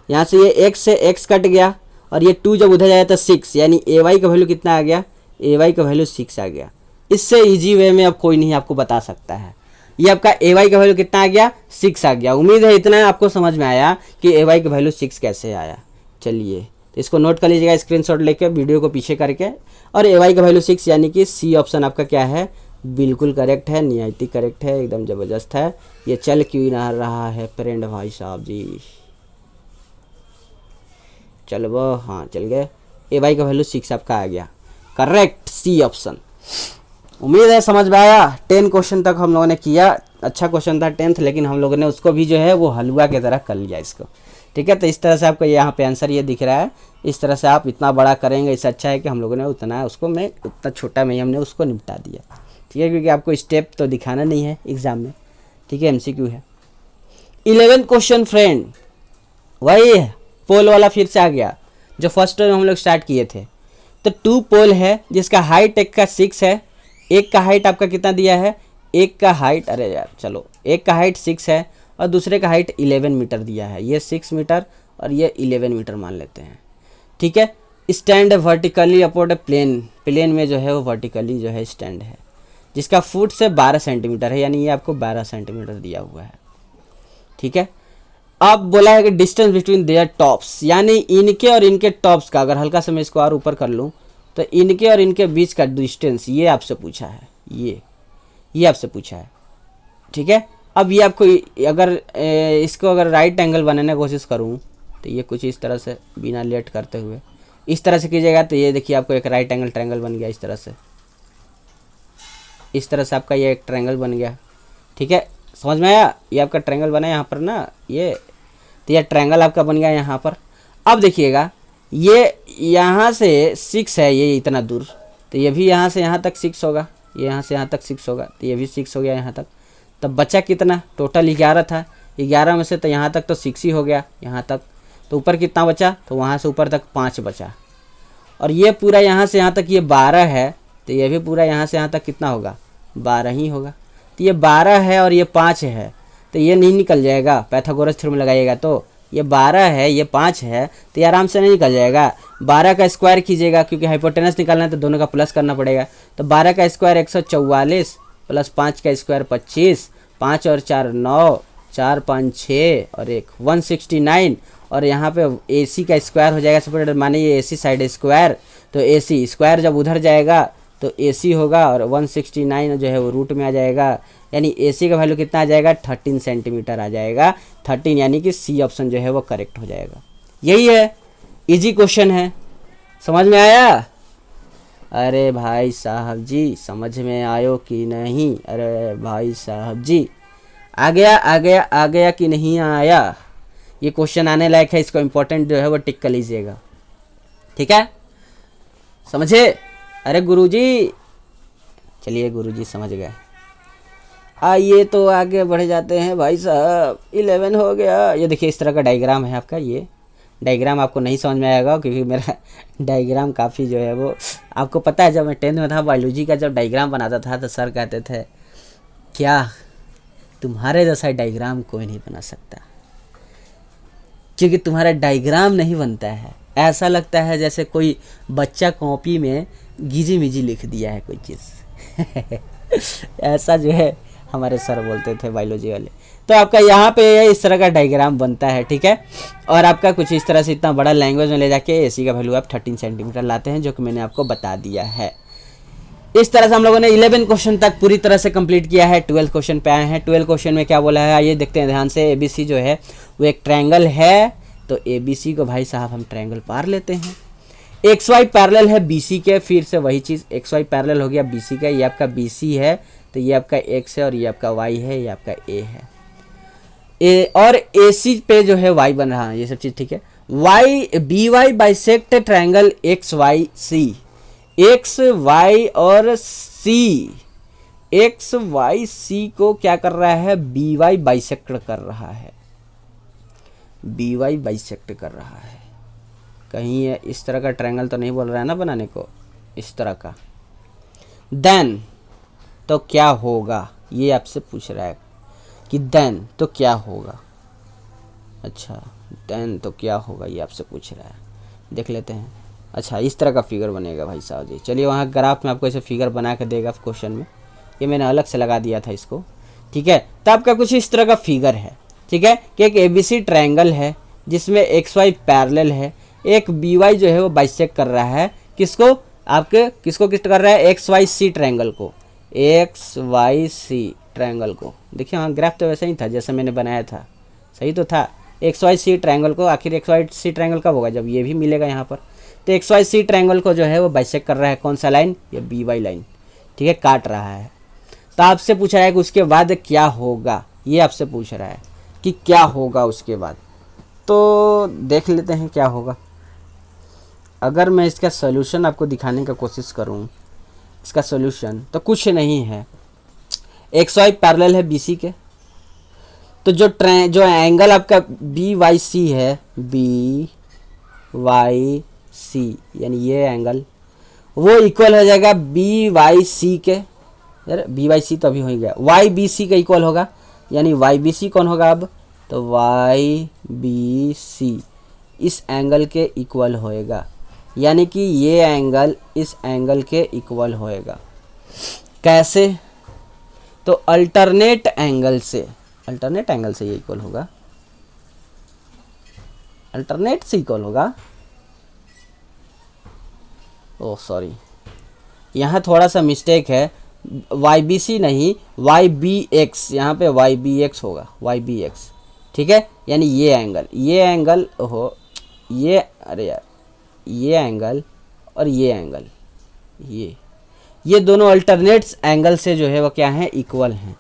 यहाँ से ये x से x कट गया, और ये 2 जब उधर जाएगा तो 6, यानी ए वाई का वैल्यू कितना आ गया, ए वाई का वैल्यू 6 आ गया। इससे इजी वे में अब कोई नहीं आपको बता सकता है। ये आपका ए वाई का वैल्यू कितना आ गया, 6 आ गया। उम्मीद है इतना आपको समझ में आया कि ए वाई का वैल्यू 6 कैसे आया। चलिए, तो इसको नोट कर लीजिएगा स्क्रीनशॉट लेके, वीडियो को पीछे करके। और ए वाई का वैल्यू 6, यानी कि सी ऑप्शन आपका क्या है, बिल्कुल करेक्ट है, निहायती करेक्ट है, एकदम ज़बरदस्त है। ये चल क्यों ना रहा है फ्रेंड भाई साहब जी, चल वो, हाँ चल गए। ए वाई का वैल्यू 6 आपका आ गया, करेक्ट, सी ऑप्शन। उम्मीद है समझ में आया। 10 क्वेश्चन तक हम लोगों ने किया, अच्छा क्वेश्चन था 10th, लेकिन हम लोगों ने उसको भी जो है वो हलवा की तरह कर लिया इसको। ठीक है, तो इस तरह से आपको यहाँ पे आंसर ये दिख रहा है। इस तरह से आप इतना बड़ा करेंगे, इससे अच्छा है कि हम लोगों ने उतना उसको में उतना छोटा में ही हमने उसको निपटा दिया। ठीक है, क्योंकि आपको स्टेप तो दिखाना नहीं है एग्जाम में। ठीक है, MCQ है। 11th क्वेश्चन फ्रेंड, वही है पोल वाला, फिर से आ गया जो फर्स्ट हम लोग स्टार्ट किए थे। तो 2 पोल है जिसका हाइट एक का 6 है, एक का हाइट आपका कितना दिया है, एक का हाइट, अरे यार चलो, एक का हाइट 6 है और दूसरे का हाइट 11 मीटर दिया है। ये 6 मीटर और ये 11 मीटर मान लेते हैं। ठीक है, स्टैंड वर्टिकली अपॉन ए प्लेन, प्लेन में जो है वो वर्टिकली जो है स्टैंड है, जिसका फुट से 12 सेंटीमीटर है, यानी ये आपको 12 सेंटीमीटर दिया हुआ है। ठीक है, अब बोला है कि डिस्टेंस बिटवीन देयर टॉप्स, यानी इनके और इनके टॉप्स का, अगर हल्का सा मैं इसको और ऊपर कर लूँ तो इनके और इनके बीच का डिस्टेंस, ये आपसे पूछा है, ये आपसे पूछा है। ठीक है, अब ये आपको अगर इसको अगर राइट एंगल बनाने की कोशिश करूँ तो ये कुछ इस तरह से बिना लेट करते हुए इस तरह से कीजिएगा, तो ये देखिए आपको एक राइट एंगल ट्रायंगल बन गया। इस तरह से, इस तरह से आपका ये एक ट्रायंगल बन गया। ठीक है, समझ में आया। ये आपका ट्रायंगल बना यहाँ पर ना, ये तो ये ट्रायंगल आपका बन गया यहाँ पर। अब देखिएगा, ये यहाँ से 6 है, ये इतना दूर, तो ये भी यहाँ से यहाँ तक 6 होगा, ये यहाँ से यहाँ तक 6 होगा, तो ये भी 6 हो गया यहाँ तक। तब बचा कितना, टोटल 11 था, 11 में से तो यहाँ तक तो 6 ही हो गया यहाँ तक, तो ऊपर कितना बचा, तो वहाँ से ऊपर तक 5 बचा। और ये पूरा यहाँ से यहाँ तक ये 12 है, तो ये भी पूरा यहाँ से यहाँ तक कितना होगा, 12 ही होगा। तो ये 12 है और ये 5 है, तो ये नहीं निकल जाएगा, पाइथागोरस थ्योरम लगाइएगा तो ये 12 है, ये 5 है, तो ये आराम से नहीं निकल जाएगा। 12 का स्क्वायर कीजिएगा, क्योंकि हाइपोटेनस निकालना है तो दोनों का प्लस करना पड़ेगा। तो 12 का स्क्वायर 144 प्लस 5 का स्क्वायर 25, 5 और 4 9, 4 5 6 और 1 169। और यहाँ पे AC का स्क्वायर हो जाएगा सेपरेटर, माने ये AC साइड स्क्वायर, तो AC स्क्वायर जब उधर जाएगा तो AC होगा, और 169 जो है वो रूट में आ जाएगा, यानी AC का वैल्यू कितना आ जाएगा, 13 सेंटीमीटर आ जाएगा। 13, यानी कि C ऑप्शन जो है वो करेक्ट हो जाएगा। यही है, इजी क्वेश्चन है, समझ में आया। अरे भाई साहब जी, समझ में आयो कि नहीं, अरे भाई साहब जी, आ गया कि नहीं आया। ये क्वेश्चन आने लायक है, इसको इम्पोर्टेंट जो है वो टिक कर लीजिएगा। ठीक है, समझे। अरे गुरुजी, चलिए गुरुजी समझ गए। आइए तो आगे बढ़ जाते हैं भाई साहब। 11 हो गया। ये देखिए इस तरह का डायग्राम है आपका। ये डायग्राम आपको नहीं समझ में आएगा क्योंकि मेरा डायग्राम काफ़ी जो है वो, आपको पता है जब मैं 10th में था बायोलॉजी का जब डायग्राम बनाता था तो सर कहते थे क्या तुम्हारे जैसा डायग्राम कोई नहीं बना सकता, क्योंकि तुम्हारा डायग्राम नहीं बनता है, ऐसा लगता है जैसे कोई बच्चा कॉपी में गीजी मिजी लिख दिया है कोई चीज़ ऐसा जो है हमारे सर बोलते थे बायोलॉजी वाले। तो आपका यहाँ पे इस तरह का डायग्राम बनता है, ठीक है। और आपका कुछ इस तरह से इतना बड़ा लैंग्वेज में ले जाके एसी का वैल्यू आप 13 सेंटीमीटर लाते हैं, जो कि मैंने आपको बता दिया है। इस तरह से हम लोगों ने 11 क्वेश्चन तक पूरी तरह से कंप्लीट किया है। 12 क्वेश्चन पे आए हैं। 12 क्वेश्चन में क्या बोला है आइए देखते हैं ध्यान से। एबीसी जो है वो एक ट्रायंगल है, तो एबीसी को भाई साहब हम ट्रायंगल पार लेते हैं। एक्स वाई पैरेलल है बीसी के, फिर से वही चीज़, एक्स वाई पैरेलल हो गया बीसी का, ये आपका बीसी है तो ये आपका एक्स है और ये आपका वाई है, ये आपका ए है। और एसी पे जो है वाई बन रहा है, ये सब चीज़ ठीक है। Y B Y bisect triangle X Y C, X Y और सी, एक्स वाई सी को क्या कर रहा है, बी वाई बाइसेक्ट कर रहा है, बी वाई बाइसेक्ट कर रहा है। कहीं ये इस तरह का ट्रायंगल तो नहीं बोल रहा है ना बनाने को, इस तरह का। देन तो क्या होगा ये आपसे पूछ रहा है कि देन तो क्या होगा। अच्छा देन तो क्या होगा ये आपसे पूछ रहा है, देख लेते हैं। अच्छा इस तरह का फिगर बनेगा भाई साहब जी। चलिए वहाँ ग्राफ में आपको ऐसे फिगर बना के देगा क्वेश्चन में, ये मैंने अलग से लगा दिया था इसको, ठीक है। तो आपका कुछ इस तरह का फिगर है, ठीक है, कि एक एबीसी ट्रायंगल है जिसमें एक्स वाई पैरेलल है, एक बी वाई जो है वो बाइसेक्ट कर रहा है, किसको, आपके किसको किस कर रहा है, एक्स वाई सी ट्रायंगल को, एक्स वाई सी ट्रायंगल को। देखिए हाँ ग्राफ तो वैसा ही था जैसे मैंने बनाया था, सही तो था। एक्स वाई सी ट्रायंगल को, आखिर एक्स वाई सी ट्रायंगल कब होगा, जब ये भी मिलेगा यहाँ पर। तो एक्स वाई सी ट्रायंगल को जो है वो बाइसेक्ट कर रहा है, कौन सा लाइन, ये बी वाई लाइन, ठीक है, काट रहा है। तो आपसे पूछ रहा है कि उसके बाद क्या होगा, ये आपसे पूछ रहा है कि क्या होगा उसके बाद। तो देख लेते हैं क्या होगा। अगर मैं इसका सोल्यूशन आपको दिखाने का कोशिश करूं, इसका सोल्यूशन तो कुछ नहीं है। एक्स वाई पैरेलल है बीसी के, तो जो एंगल आपका बी वाई सी है, बी वाई सी यानी ये एंगल, वो इक्वल हो जाएगा बी वाई सी के, यार बी वाई सी तो अभी हो गया, वाई बी सी का इक्वल होगा, यानी वाई बी सी कौन होगा अब, तो वाई बी सी इस एंगल के इक्वल होएगा, यानी कि ये एंगल इस एंगल के इक्वल होएगा। कैसे, तो अल्टरनेट एंगल से ये इक्वल होगा, अल्टरनेट से इक्वल होगा। ओह सॉरी, यहाँ थोड़ा सा मिस्टेक है, वाई बी सी नहीं वाई बी एक्स, यहाँ पे वाई बी एक्स होगा, वाई बी एक्स, ठीक है। यानी ये एंगल हो, ये अरे यार ये एंगल और ये एंगल, ये दोनों अल्टरनेट एंगल से जो है वो क्या है, इक्वल हैं।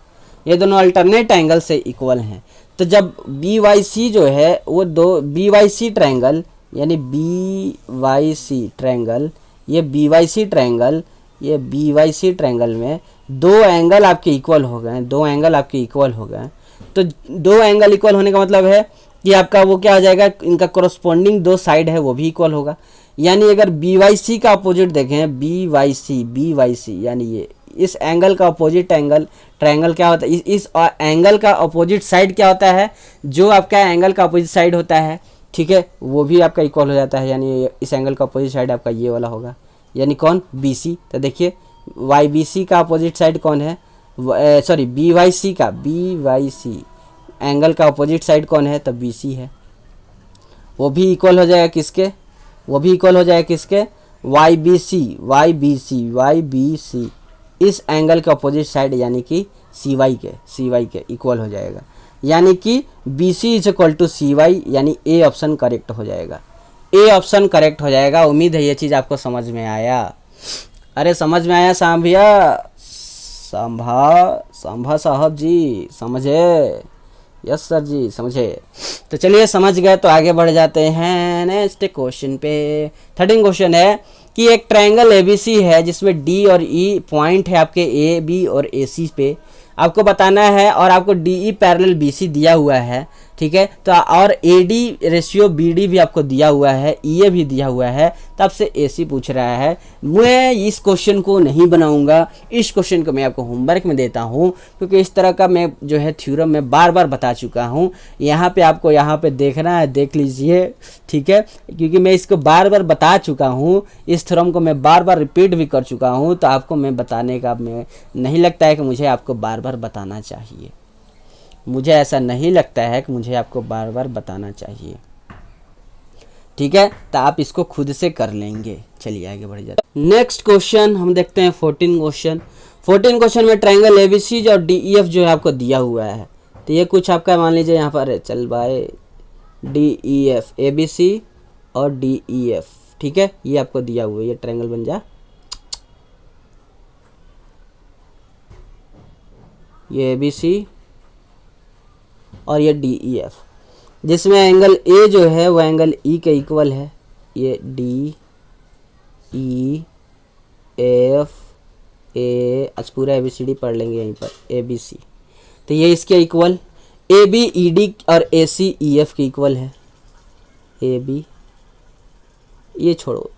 ये दोनों अल्टरनेट एंगल से इक्वल हैं। तो जब बी वाई सी जो है वो दो बी वाई सी ट्रायंगल, यानी बी वाई सी ट्रायंगल, ये बी वाई सी ट्रायंगल, ये बी वाई सी ट्रायंगल में दो एंगल आपके इक्वल हो गए, दो एंगल आपके इक्वल हो गए। तो दो एंगल इक्वल होने का मतलब है कि आपका वो क्या हो जाएगा, इनका कोरस्पॉन्डिंग दो साइड है वो भी इक्वल होगा। यानी अगर बी वाई सी का अपोजिट देखें, बी वाई सी यानी ये इस एंगल का अपोजिट एंगल ट्रायंगल क्या होता है, इस एंगल का अपोजिट साइड क्या होता है, जो आपका एंगल का अपोजिट साइड होता है, ठीक है, वो भी आपका इक्वल हो जाता है। यानी इस एंगल का अपोजिट साइड आपका ये वाला होगा, यानी कौन, बी सी। तो देखिए वाई बी सी का अपोजिट साइड कौन है, sorry B Y C angle का अपोजिट साइड कौन है, तो बी सी है। वो भी इक्वल हो जाएगा किसके, वाई बी सी इस एंगल के अपोजिट साइड यानी कि सी वाई के इक्वल हो जाएगा। यानी कि B C is equal to C Y, यानी ए ऑप्शन करेक्ट हो जाएगा। उम्मीद है ये चीज़ आपको समझ में आया। अरे समझ में आया सांभ भैया, सांभा साहब जी समझे, यस सर जी समझे। तो चलिए समझ गए तो आगे बढ़ जाते हैं नेक्स्ट क्वेश्चन पे। 13 क्वेश्चन है कि एक ट्रायंगल एबीसी है जिसमें डी और ई पॉइंट है आपके ए बी और ए सी पे। आपको बताना है, और आपको DE पैरेलल BC दिया हुआ है, ठीक है। तो और AD रेशियो BD भी आपको दिया हुआ है, EA भी दिया हुआ है, तो आपसे AC पूछ रहा है। मैं इस क्वेश्चन को नहीं बनाऊंगा, इस क्वेश्चन को मैं आपको होमवर्क में देता हूं, क्योंकि इस तरह का मैं जो है थ्योरम में बार बार बता चुका हूं। यहाँ पे आपको यहाँ पे देखना है, देख लीजिए, ठीक है, क्योंकि मैं इसको बार बार बता चुका हूँ, इस थ्योरम को मैं बार बार रिपीट भी कर चुका हूँ। तो आपको मैं बताने का मैं नहीं लगता है कि मुझे आपको बार बार बताना चाहिए, मुझे ऐसा नहीं लगता है कि मुझे आपको बार बार बताना चाहिए, ठीक है। तो आप इसको खुद से कर लेंगे। चलिए आगे बढ़ जाते हैं। नेक्स्ट क्वेश्चन हम देखते हैं 14 क्वेश्चन। 14 क्वेश्चन में ट्रायंगल ABC और DEF जो है आपको दिया हुआ है। तो ये कुछ आपका मान लीजिए यहाँ पर है, चल भाई DEF, ABC और DEF, ठीक है, ये आपको दिया हुआ है। ये ट्रायंगल बन जा, ये ABC और ये DEF, जिसमें एंगल A जो है वो एंगल E के इक्वल है। ये DEF A, आज पूरा ABCD पढ़ लेंगे यहीं पर, ABC। तो ये इसके इक्वल, AB ED और AC EF के इक्वल है। AB, ये छोड़ो,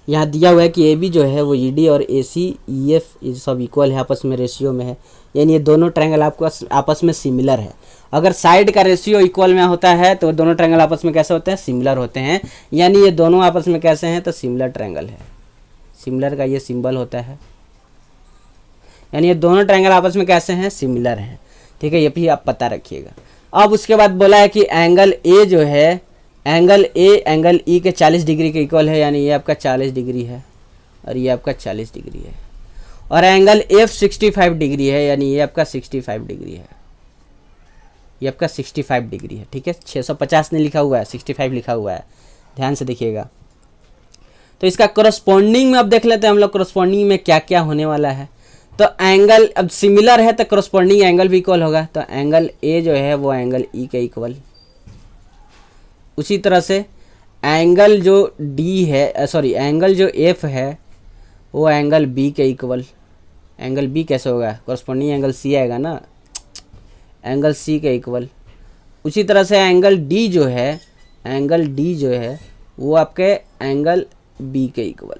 यहाँ दिया हुआ है कि AB जो है वो ED और AC EF सब इक्वल है, आपस में रेशियो में है। यानी ये दोनों ट्रायंगल आपको आपस में सिमिलर है। अगर साइड का रेशियो इक्वल में होता है तो दोनों ट्रायंगल आपस में कैसे होते हैं, सिमिलर होते हैं। यानी ये दोनों आपस में कैसे हैं, तो सिमिलर ट्रायंगल है। सिमिलर का ये सिंबल होता है, यानी ये दोनों ट्रायंगल आपस में कैसे हैं, सिमिलर हैं, ठीक है। ये भी आप पता रखिएगा। अब उसके बाद बोला है कि एंगल A जो है, एंगल A एंगल E के 40 डिग्री के इक्वल है। यानी ये आपका 40 डिग्री है और ये आपका 40 डिग्री है। और एंगल F 65 डिग्री है, यानी ये आपका 65 डिग्री है, ये आपका 65 डिग्री है, ठीक है। 650 नहीं लिखा हुआ है, 65 लिखा हुआ है, ध्यान से देखिएगा। तो इसका करस्पॉन्डिंग में अब देख लेते हैं हम लोग, करस्पॉन्डिंग में क्या क्या होने वाला है। तो एंगल अब सिमिलर है तो करस्पॉन्डिंग एंगल भी इक्वल होगा। तो एंगल A जो है वो एंगल E के इक्वल, उसी तरह से एंगल जो D है, सॉरी एंगल जो F है वो एंगल B के इक्वल। एंगल B कैसे होगा, करस्पॉन्डिंग एंगल C आएगा ना, एंगल C के इक्वल। उसी तरह से एंगल D जो है, एंगल D जो है वो आपके एंगल B के इक्वल,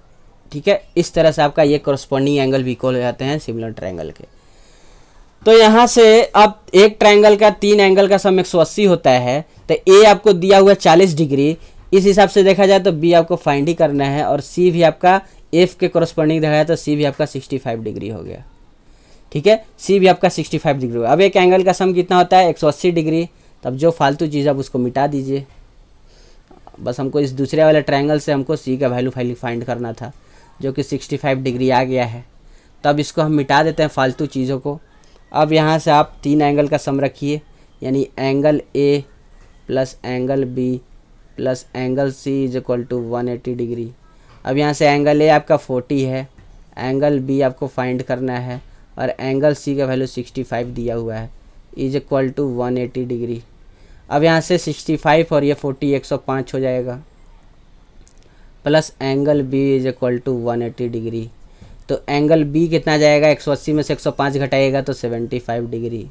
ठीक है। इस तरह से आपका ये करस्पॉन्डिंग एंगल भी इक्वल हो जाते हैं सिमिलर ट्रायंगल के। तो यहाँ से अब एक ट्रायंगल का 3 एंगल का सम 180 होता है। तो A आपको दिया हुआ 40 डिग्री, इस हिसाब से देखा जाए तो B आपको फाइंड ही करना है। और C भी आपका F के करस्पॉन्डिंग देखा जाए तो C भी आपका 65 डिग्री हो गया, ठीक है। C भी आपका 65 डिग्री हो गया। अब एक एंगल का सम कितना होता है, 180 डिग्री। तब जो फालतू चीज़ आप उसको मिटा दीजिए। बस हमको इस दूसरे वाले ट्रायंगल से हमको C का वैल्यू फाइंड करना था, जो कि 65 डिग्री आ गया है। तब इसको हम मिटा देते हैं फालतू चीज़ों को। अब यहाँ से आप 3 एंगल का सम रखिए, यानी angle A plus angle B plus angle C is equal to 180 degree. अब यहाँ से एंगल A आपका 40 है, एंगल B आपको फाइंड करना है, और एंगल C का वैल्यू 65 दिया हुआ है, इज इक्वल टू 180 डिग्री। अब यहाँ से 65 और ये 40 105 हो जाएगा, plus angle B is equal to 180 degree. तो एंगल B कितना जाएगा, 180 में से 105 घटाएगा तो 75 डिग्री।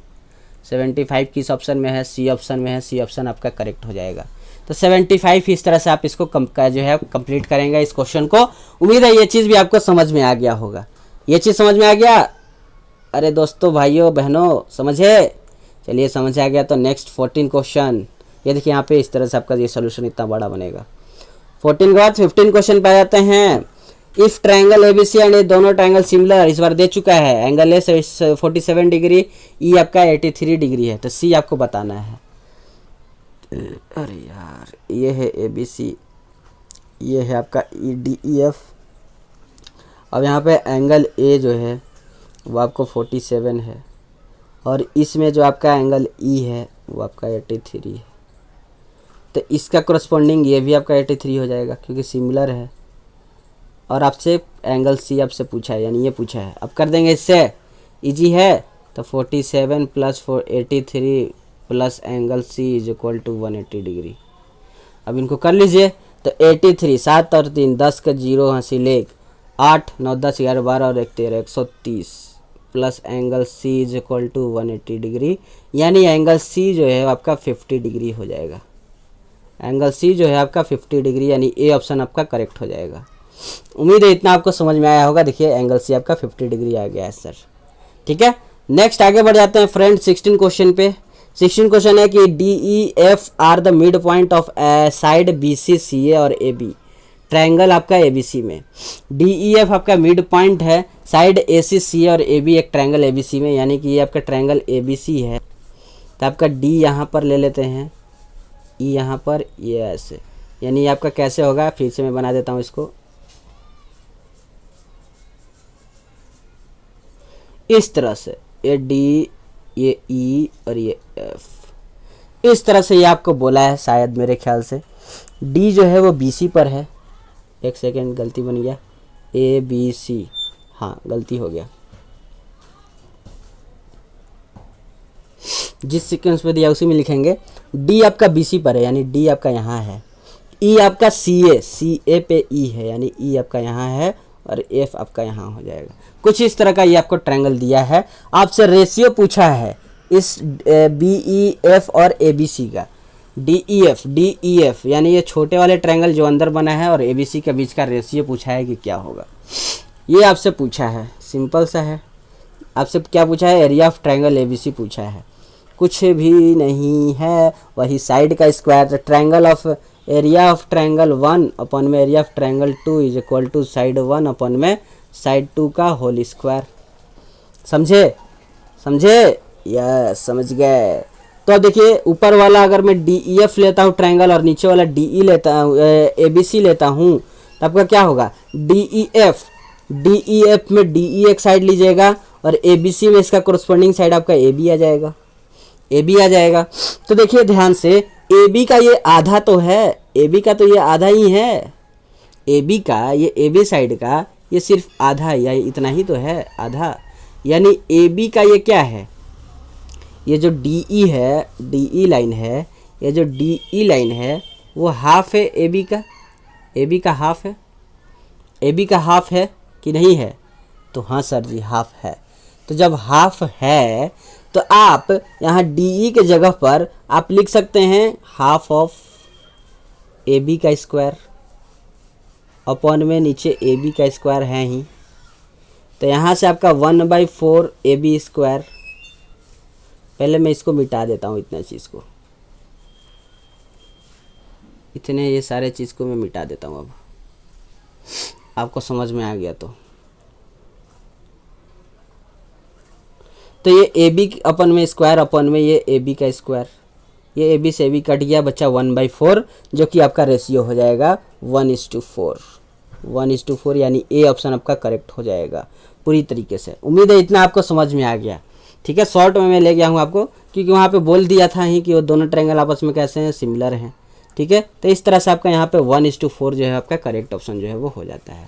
75 किस ऑप्शन में है, C ऑप्शन में है। C ऑप्शन आपका करेक्ट हो जाएगा। तो 75 इस तरह से आप इसको जो है कंप्लीट करेंगे इस क्वेश्चन को। उम्मीद है ये चीज़ भी आपको समझ में आ गया होगा। ये चीज़ समझ में आ गया, अरे दोस्तों भाइयों बहनों समझे, चलिए समझ आ गया। तो नेक्स्ट 14 क्वेश्चन, ये देखिए यहाँ पे इस तरह से आपका ये सोल्यूशन इतना बड़ा बनेगा। 14 के बाद 15 क्वेश्चन पे जाते हैं। इफ ट्रायंगल ABC एंड ये दोनों ट्रायंगल सिमिलर, इस बार दे चुका है। एंगल A 47 डिग्री, E आपका 83 डिग्री है। तो C आपको बताना है। अरे यार, ये है ABC, ये है आपका EDEF। अब यहाँ पे एंगल A जो है वो आपको 47 है, और इसमें जो आपका एंगल E है वो आपका 83 है। तो इसका करस्पॉन्डिंग ये भी आपका 83 हो जाएगा, क्योंकि सिमिलर है। और आपसे एंगल C आपसे पूछा है, यानी ये पूछा है। अब कर देंगे इससे, इजी है। तो 47 plus 83 plus angle C is equal to 180 degree. अब इनको कर लीजिए। तो 83, 7 और 3 10 का 0 हंसी लेख, 8 9 10 11 12 और 1 13, 130 plus angle C is equal to 180 degree, यानी एंगल सी जो है आपका 50 डिग्री हो जाएगा। एंगल सी जो है आपका 50 डिग्री, यानी ए ऑप्शन आपका करेक्ट हो जाएगा। उम्मीद है इतना आपको समझ में आया होगा। देखिए एंगल सी आपका 50 डिग्री आ गया है सर। ठीक है, नेक्स्ट आगे बढ़ जाते हैं फ्रेंड 16 क्वेश्चन पे। 16 क्वेश्चन है कि D E F are the mid point of side B C C A और ए बी। ट्रायंगल आपका ए बी सी में डी ई एफ आपका मिड पॉइंट है, साइड ए सी सी और A B एक triangle A B C में, यानी कि ये आपका ट्रायंगल ए बी सी है। तो आपका डी यहाँ पर ले लेते हैं, ई यहाँ पर, ये ऐसे, यानी आपका कैसे होगा, फिर से मैं बना देता हूँ इसको इस तरह से, ये डी, ये ई और ये एफ, इस तरह से ये आपको बोला है शायद मेरे ख्याल से। डी जो है वो बी सी पर है, एक सेकेंड गलती बन गया, ए बी सी, हाँ गलती हो गया, जिस सीक्वेंस पे दिया उसी में लिखेंगे। डी आपका बी सी पर है, यानी डी आपका यहाँ है। ई आपका सी ए पे ई है, यानी ई आपका यहाँ है और एफ आपका यहाँ हो जाएगा। कुछ इस तरह का ये आपको ट्रायंगल दिया है। आपसे रेशियो पूछा है इस बी ई एफ और ए बी सी का। डी ई एफ यानी ये छोटे वाले ट्रायंगल जो अंदर बना है और ए बी सी के बीच का रेशियो पूछा है कि क्या होगा, ये आपसे पूछा है। सिंपल सा है, आपसे क्या पूछा है, area of triangle A B C पूछा है, कुछ भी नहीं है, वही साइड का square. Triangle of area of triangle 1 अपन में area of triangle 2 is equal to side 1 अपन में साइड 2 का होल स्क्वायर। समझे? यस समझ गए। तो देखिए ऊपर वाला अगर मैं डी ई एफ लेता हूँ ट्रायंगल और नीचे वाला डी ई लेता हूँ, ए बी सी लेता हूँ, तो आपका क्या होगा, डी ई एफ में डी ई एक साइड लीजिएगा और ए बी सी में इसका कोरस्पॉन्डिंग साइड आपका ए बी आ जाएगा। तो देखिए ध्यान से, ए बी का ये आधा तो है, ए बी का तो ये आधा ही है, ए बी का ये ए बी साइड का ये सिर्फ आधा या इतना ही तो है, आधा। यानी ए बी का ये क्या है, ये जो डी ई है, डी ई लाइन है, ये जो डी ई लाइन है वो हाफ है ए बी का, ए बी का हाफ है, ए बी का हाफ है कि नहीं है, तो हाँ सर जी हाफ है। तो जब हाफ है तो आप यहाँ डी ई के जगह पर आप लिख सकते हैं हाफ ऑफ ए बी का स्क्वायर, अपॉन में नीचे ए बी का स्क्वायर है ही, तो यहाँ से आपका 1/4 ए बी स्क्वायर। पहले मैं इसको मिटा देता हूँ, इतना चीज़ को, इतने ये सारे चीज़ को मैं मिटा देता हूँ। अब आपको समझ में आ गया तो ये ए बी अपन में स्क्वायर, अपन में ये ए बी का स्क्वायर, ये ए बी से ए बी कट गया, बच्चा 1/4, जो कि आपका रेशियो हो जाएगा 1:4, यानी ए ऑप्शन आपका करेक्ट हो जाएगा पूरी तरीके से। उम्मीद है इतना आपको समझ में आ गया। ठीक है, शॉर्ट में मैं ले गया हूँ आपको, क्योंकि वहाँ पे बोल दिया था ही कि वो दोनों ट्रायंगल आपस में कैसे हैं, सिमिलर हैं। ठीक है, तो इस तरह से आपका यहाँ पे 1:4 जो है आपका करेक्ट ऑप्शन जो है वो हो जाता है।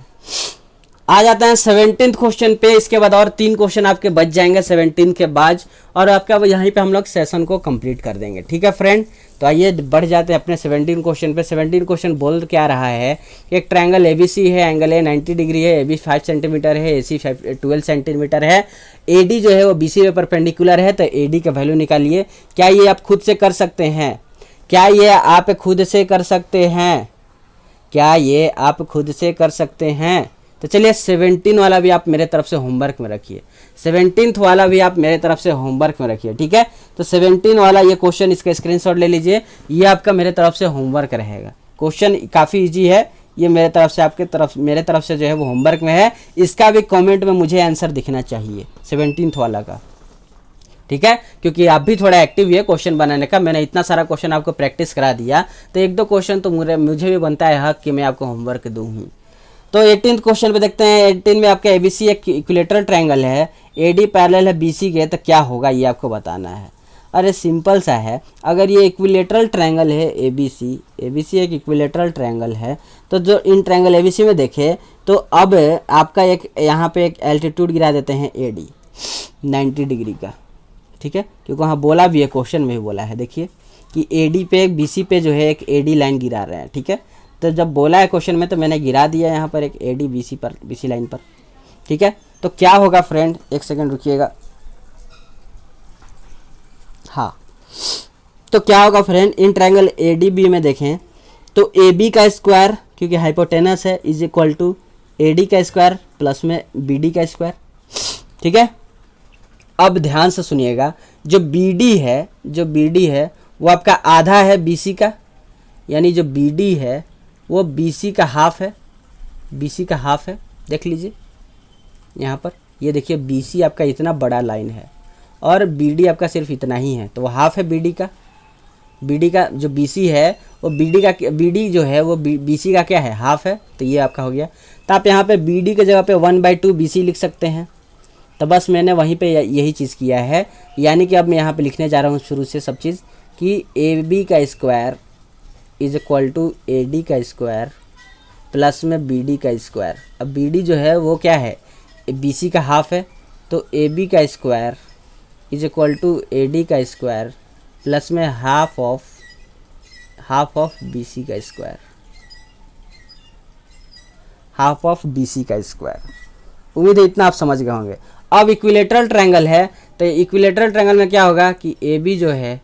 आ जाता है 17th क्वेश्चन पे। इसके बाद और 3 क्वेश्चन आपके बच जाएंगे 17 के बाद, और आपका यहीं पे हम लोग सेशन को कंप्लीट कर देंगे। ठीक है फ्रेंड, तो आइए बढ़ जाते हैं अपने 17 क्वेश्चन पे। 17 क्वेश्चन बोल क्या रहा है कि एक ट्रायंगल ए बी सी है, एंगल ए 90 डिग्री है, ए बी 5 सेंटीमीटर है, ए सी 12 सेंटीमीटर है, ए डी जो है वो बी सी में परपेंडिकुलर है, तो ए डी का वैल्यू निकालिए। क्या ये आप खुद से कर सकते हैं? क्या ये आप खुद से कर सकते हैं? क्या ये आप खुद से कर सकते हैं? तो चलिए 17 वाला भी आप मेरे तरफ से होमवर्क में रखिए, 17th वाला भी आप मेरे तरफ से होमवर्क में रखिए। ठीक है, तो 17 वाला ये क्वेश्चन, इसका स्क्रीनशॉट ले लीजिए, ये आपका मेरे तरफ से होमवर्क रहेगा। क्वेश्चन काफ़ी इजी है, ये मेरे तरफ से आपके तरफ, मेरे तरफ से जो है वो होमवर्क में है। इसका भी कमेंट में मुझे आंसर दिखना चाहिए 17th वाला का। ठीक है, क्योंकि आप भी थोड़ा एक्टिव है क्वेश्चन बनाने का। मैंने इतना सारा क्वेश्चन आपको प्रैक्टिस करा दिया, तो 1-2 क्वेश्चन तो मुझे भी बनता है हक कि मैं आपको होमवर्क दूँ ही। तो 18th क्वेश्चन पे देखते हैं। 18 में आपका एबीसी एक इक्विलेटरल ट्रायंगल है, एडी पैरेलल है बीसी के, तो क्या होगा ये आपको बताना है। अरे सिंपल सा है, अगर ये इक्विलेटरल ट्रायंगल है एबीसी एक इक्विलेटरल ट्रायंगल है, तो जो इन ट्रायंगल एबीसी में देखे तो अब आपका एक यहाँ पे एक एल्टीट्यूड गिरा देते हैं एडी 90 डिग्री का। ठीक है, क्योंकि वहाँ बोला भी है, क्वेश्चन में भी बोला है, देखिए कि एडी पे एक बीसी पे जो है एक एडी लाइन गिरा रहे हैं। ठीक है, तो जब बोला है क्वेश्चन में तो मैंने गिरा दिया यहाँ पर एक एडी बीसी लाइन पर। ठीक है, तो क्या होगा फ्रेंड, एक सेकेंड रुकिएगा। हाँ, तो क्या होगा friend, in triangle A D B में देखें तो ए बी का स्क्वायर क्योंकि हाइपोटेनस है is equal to A D का स्क्वायर प्लस में बी डी का स्क्वायर। ठीक है, अब ध्यान से सुनिएगा, जो बी डी है वो आपका आधा है बी सी का, यानी जो बी डी है वो बी सी का हाफ है, देख लीजिए यहाँ पर, ये देखिए बी सी आपका इतना बड़ा लाइन है और बी डी आपका सिर्फ इतना ही है, तो वो हाफ है बी डी का जो बी सी है वो बी डी जो है वो बी सी का क्या है, हाफ है, तो ये आपका हो गया। तो आप यहाँ पे बी डी की जगह पे 1/2 बी सी लिख सकते हैं। तो बस मैंने वहीं पे यही चीज़ किया है, यानी कि अब मैं यहाँ पे लिखने जा रहा हूँ शुरू से सब चीज़ कि ए बी का square is equal to A D का स्क्वायर प्लस में बी डी का स्क्वायर। अब बी डी जो है वो क्या है, बी सी का हाफ है, तो ए बी का square is equal to A D का स्क्वायर प्लस में हाफ ऑफ बी सी का स्क्वायर, उम्मीद है इतना आप समझ गए होंगे। अब इक्विलेटरल ट्रायंगल है, तो इक्विलेटरल ट्रायंगल में क्या होगा कि ए बी जो है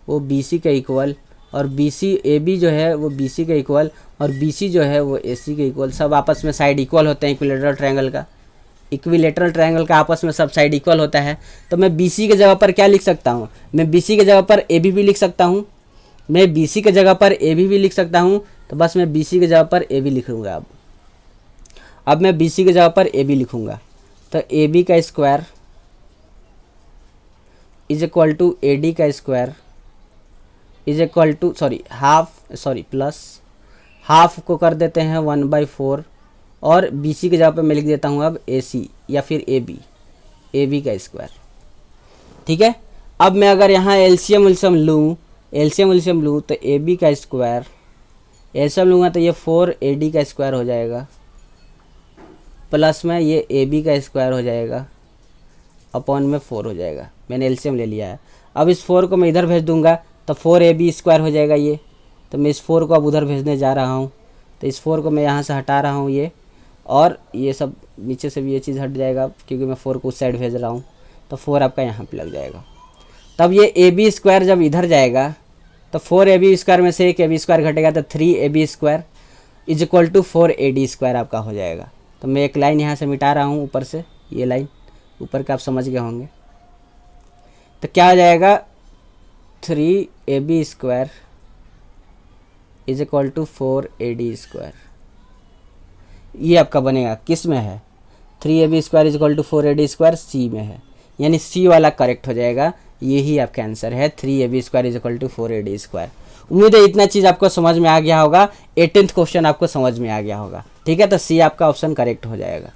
वो बी सी का इक्वल और ए बी जो है वो बी सी का इक्वल और बी सी जो है वो ए सी के इक्वल, सब आपस में साइड इक्वल होते हैं। इक्विलेटरल ट्रायंगल का आपस में सब साइड इक्वल होता है। तो मैं बी सी के जगह पर क्या लिख सकता हूँ, मैं बी सी के जगह पर ए बी भी लिख सकता हूँ, तो बस मैं बी सी के जगह पर ए बी लिखूँगा। अब मैं बी सी के जगह पर ए बी लिखूँगा, तो ए बी का square is equal to A D का square is equal to plus half को कर देते हैं 1/4 और बी सी की जगह पे मैं लिख देता हूँ अब ए सी या फिर ए बी का स्क्वायर। ठीक है, अब मैं अगर यहाँ एलसीएम लूँ तो ए बी का स्क्वायर एलसीएम लूँगा तो ये 4 ए डी का स्क्वायर हो जाएगा प्लस में ये ए बी का स्क्वायर हो जाएगा अपॉन में 4 हो जाएगा। मैंने एलसीएम ले लिया है। अब इस 4 को मैं इधर भेज दूंगा तो 4 ए बी स्क्वायर हो जाएगा ये, तो मैं इस 4 को अब उधर भेजने जा रहा हूँ, तो इस 4 को मैं यहाँ से हटा रहा हूँ ये, और ये सब नीचे से भी ये चीज़ हट जाएगा क्योंकि मैं 4 को उस साइड भेज रहा हूँ, तो 4 आपका यहाँ पे लग जाएगा। तब ये ए बी स्क्वायर जब इधर जाएगा तो 4 ए बी स्क्वायर में से एक ए बी स्क्वायर घटेगा तो 3 A B square is equal to 4 A D square आपका हो जाएगा। तो मैं एक लाइन यहाँ से मिटा रहा हूँ ऊपर से, ये लाइन ऊपर का आप समझ गए होंगे। तो क्या हो जाएगा 3 A B square is equal to 4 A D square, ये आपका बनेगा किस में है, 3 A B square is equal to 4 A D square C में है, यानी सी वाला करेक्ट हो जाएगा। यही आपका आंसर है 3 A B square is equal to 4 A D square. उम्मीद है इतना चीज़ आपको समझ में आ गया होगा, 18th क्वेश्चन आपको समझ में आ गया होगा। ठीक है, तो सी आपका ऑप्शन करेक्ट हो जाएगा।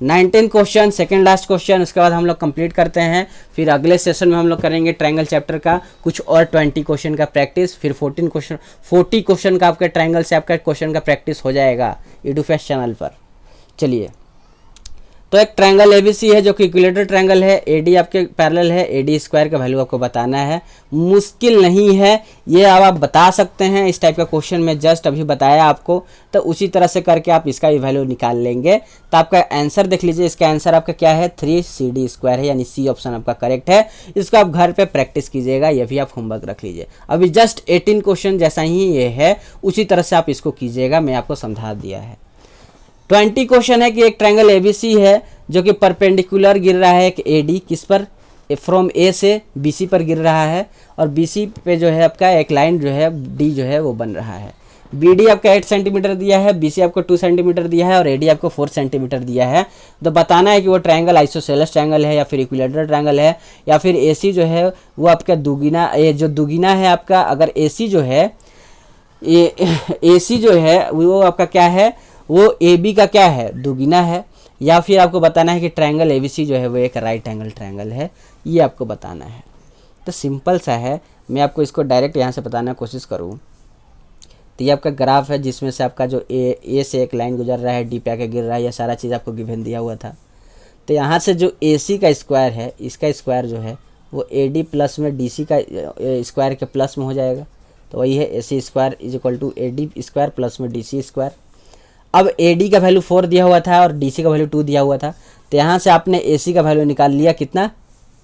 19th question, second last question, उसके बाद हम लोग कंप्लीट करते हैं। फिर अगले सेशन में हम लोग करेंगे ट्रायंगल चैप्टर का कुछ और 20 क्वेश्चन का प्रैक्टिस, फिर 40 क्वेश्चन का आपके ट्रायंगल से आपका क्वेश्चन का प्रैक्टिस हो जाएगा यूट्यूब चैनल पर। चलिए, तो एक ट्रायंगल एबीसी है जो कि इक्विलेटरल ट्रायंगल है, एडी आपके पैरेलल है, एडी स्क्वायर का वैल्यू आपको बताना है। मुश्किल नहीं है, ये अब आप बता सकते हैं। इस टाइप का क्वेश्चन मैं जस्ट अभी बताया आपको, तो उसी तरह से करके आप इसका भी वैल्यू निकाल लेंगे। तो आपका आंसर देख लीजिए, इसका आंसर आपका क्या है 3 सी डी स्क्वायर है, यानी सी ऑप्शन आपका करेक्ट है। इसको आप घर पे प्रैक्टिस कीजिएगा, ये भी आप होमवर्क रख लीजिए। अभी जस्ट 18 क्वेश्चन जैसा ही ये है उसी तरह से आप इसको कीजिएगा, मैं आपको समझा दिया है। 20 क्वेश्चन है कि एक ट्रायंगल एबीसी है जो कि परपेंडिकुलर गिर रहा है एक एडी, किस पर, फ्रॉम ए से बीसी पर गिर रहा है, और बीसी पे जो है आपका एक लाइन जो है डी जो है वो बन रहा है। बीडी आपका 8 सेंटीमीटर दिया है, बीसी आपको 2 सेंटीमीटर दिया है और एडी आपको 4 सेंटीमीटर दिया है। तो बताना है कि वो ट्रायंगल आइसोसेलेस ट्रायंगल है या फिर इक्विलेटरल ट्रायंगल है, या फिर एसी जो है वो आपका दुगुना, ये जो दुगुना है आपका, अगर एसी जो है एसी जो है वो आपका क्या है, वो ए बी का क्या है, दुगुना है, या फिर आपको बताना है कि ट्रायंगल एबीसी जो है वो एक राइट एंगल ट्रायंगल है, ये आपको बताना है। तो सिंपल सा है, मैं आपको इसको डायरेक्ट यहाँ से बताने की कोशिश करूँ तो ये आपका ग्राफ है जिसमें से आपका जो ए से एक लाइन गुजर रहा है, डी पे आके गिर रहा है, यह सारा चीज़ आपको गिवन दिया हुआ था। तो यहाँ से जो ए सी का स्क्वायर है, इसका स्क्वायर जो है वो ए डी प्लस में डी सी का स्क्वायर के प्लस में हो जाएगा, तो वही है A C square is equal to A D square plus में डी सी स्क्वायर। अब AD का वैल्यू 4 दिया हुआ था और DC का वैल्यू 2 दिया हुआ था, तो यहाँ से आपने AC का वैल्यू निकाल लिया कितना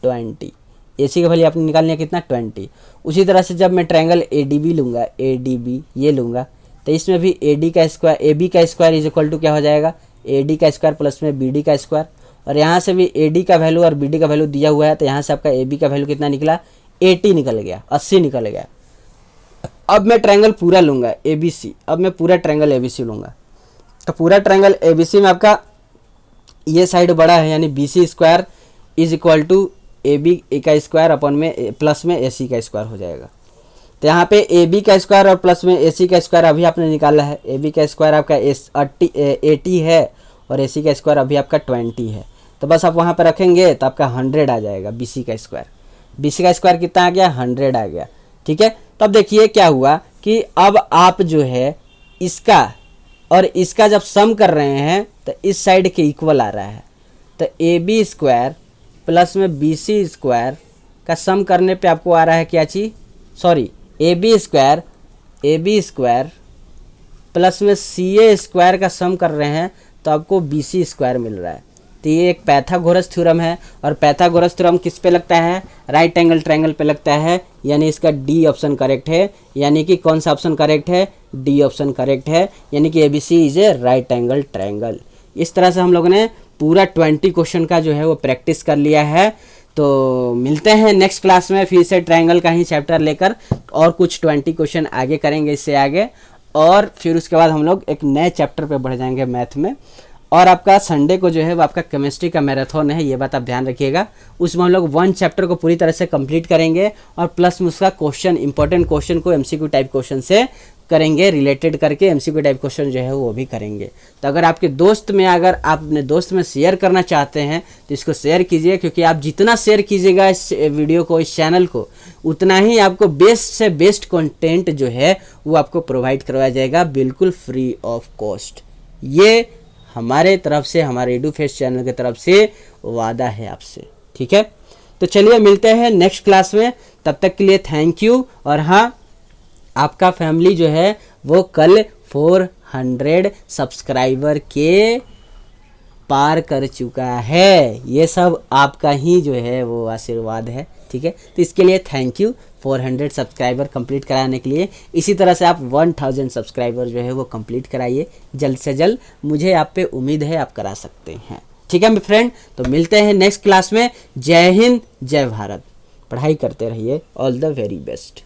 20। AC का वैल्यू आपने निकाल लिया कितना 20। उसी तरह से जब मैं ट्रायंगल ADB लूँगा, ADB ये लूँगा, तो इसमें भी AB का स्क्वायर इज इक्वल टू क्या हो जाएगा AD का स्क्वायर प्लस में BD का स्क्वायर। और यहाँ से भी AD का वैल्यू और BD का वैल्यू दिया हुआ है, तो यहाँ से आपका AB का वैल्यू कितना निकला 80 निकल गया, 80 निकल गया। अब मैं ट्रायंगल पूरा लूँगा ABC, अब मैं पूरा ट्रायंगल ABC लूँगा, तो पूरा ट्रायंगल ABC में आपका ये साइड बड़ा है, यानी BC square is equal to AB का स्क्वायर अपन में प्लस में AC का स्क्वायर हो जाएगा। तो यहाँ पे AB का स्क्वायर और प्लस में AC का स्क्वायर अभी आपने निकाला है। AB का स्क्वायर आपका 80 है और AC का स्क्वायर अभी आपका 20 है, तो बस आप वहाँ पर रखेंगे तो आपका 100 आ जाएगा BC का स्क्वायर। BC का स्क्वायर कितना आ गया 100 आ गया, ठीक है। तब देखिए क्या हुआ कि अब आप जो है इसका और इसका जब सम कर रहे हैं तो इस साइड के इक्वल आ रहा है, तो AB स्क्वायर प्लस में BC स्क्वायर का सम करने पे आपको आ रहा है क्या चीज़, सॉरी AB स्क्वायर प्लस में CA स्क्वायर का सम कर रहे हैं तो आपको BC स्क्वायर मिल रहा है। तो ये एक पाइथागोरस थ्योरम है, और पाइथागोरस थ्योरम किस पे लगता है राइट एंगल ट्रायंगल पे लगता है, यानी इसका D ऑप्शन करेक्ट है। यानी कि कौन सा ऑप्शन करेक्ट है D ऑप्शन करेक्ट है, यानी कि ABC is a right angle triangle. इस तरह से हम लोगों ने पूरा 20 क्वेश्चन का जो है वो प्रैक्टिस कर लिया है। तो मिलते हैं नेक्स्ट क्लास में फिर से ट्रायंगल का ही चैप्टर लेकर, और कुछ 20 क्वेश्चन आगे करेंगे इससे आगे, और फिर उसके बाद हम लोग एक नए चैप्टर पे बढ़ जाएंगे मैथ में। और आपका संडे को जो है वो आपका केमिस्ट्री का मैराथन है, ये बात आप ध्यान रखिएगा। उसमें हम लोग 1 चैप्टर को पूरी तरह से कंप्लीट करेंगे, और प्लस में उसका क्वेश्चन इंपॉर्टेंट क्वेश्चन को MCQ टाइप क्वेश्चन से करेंगे, रिलेटेड करके MCQ टाइप क्वेश्चन जो है वो भी करेंगे। तो अगर आपके दोस्त में, अगर आप अपने दोस्त में शेयर करना चाहते हैं तो इसको शेयर कीजिए, क्योंकि आप जितना शेयर कीजिएगा इस वीडियो को, इस चैनल को, उतना ही आपको बेस्ट से बेस्ट कंटेंट जो है वो आपको प्रोवाइड करवाया जाएगा बिल्कुल फ्री ऑफ कॉस्ट। ये हमारे तरफ से, हमारे एडुफेस्ट चैनल की तरफ से वादा है आपसे, ठीक है। तो चलिए मिलते हैं नेक्स्ट क्लास में, तब तक के लिए थैंक यू। और हाँ, आपका फैमिली जो है वो कल 400 सब्सक्राइबर के पार कर चुका है, ये सब आपका ही जो है वो आशीर्वाद है, ठीक है। तो इसके लिए थैंक यू 400 सब्सक्राइबर कंप्लीट कराने के लिए। इसी तरह से आप 1000 सब्सक्राइबर जो है वो कंप्लीट कराइए जल्द से जल्द, मुझे आप पे उम्मीद है आप करा सकते हैं, ठीक है मेरे फ्रेंड। तो मिलते हैं नेक्स्ट क्लास में। जय हिंद, जय भारत, पढ़ाई करते रहिए, ऑल द वेरी बेस्ट।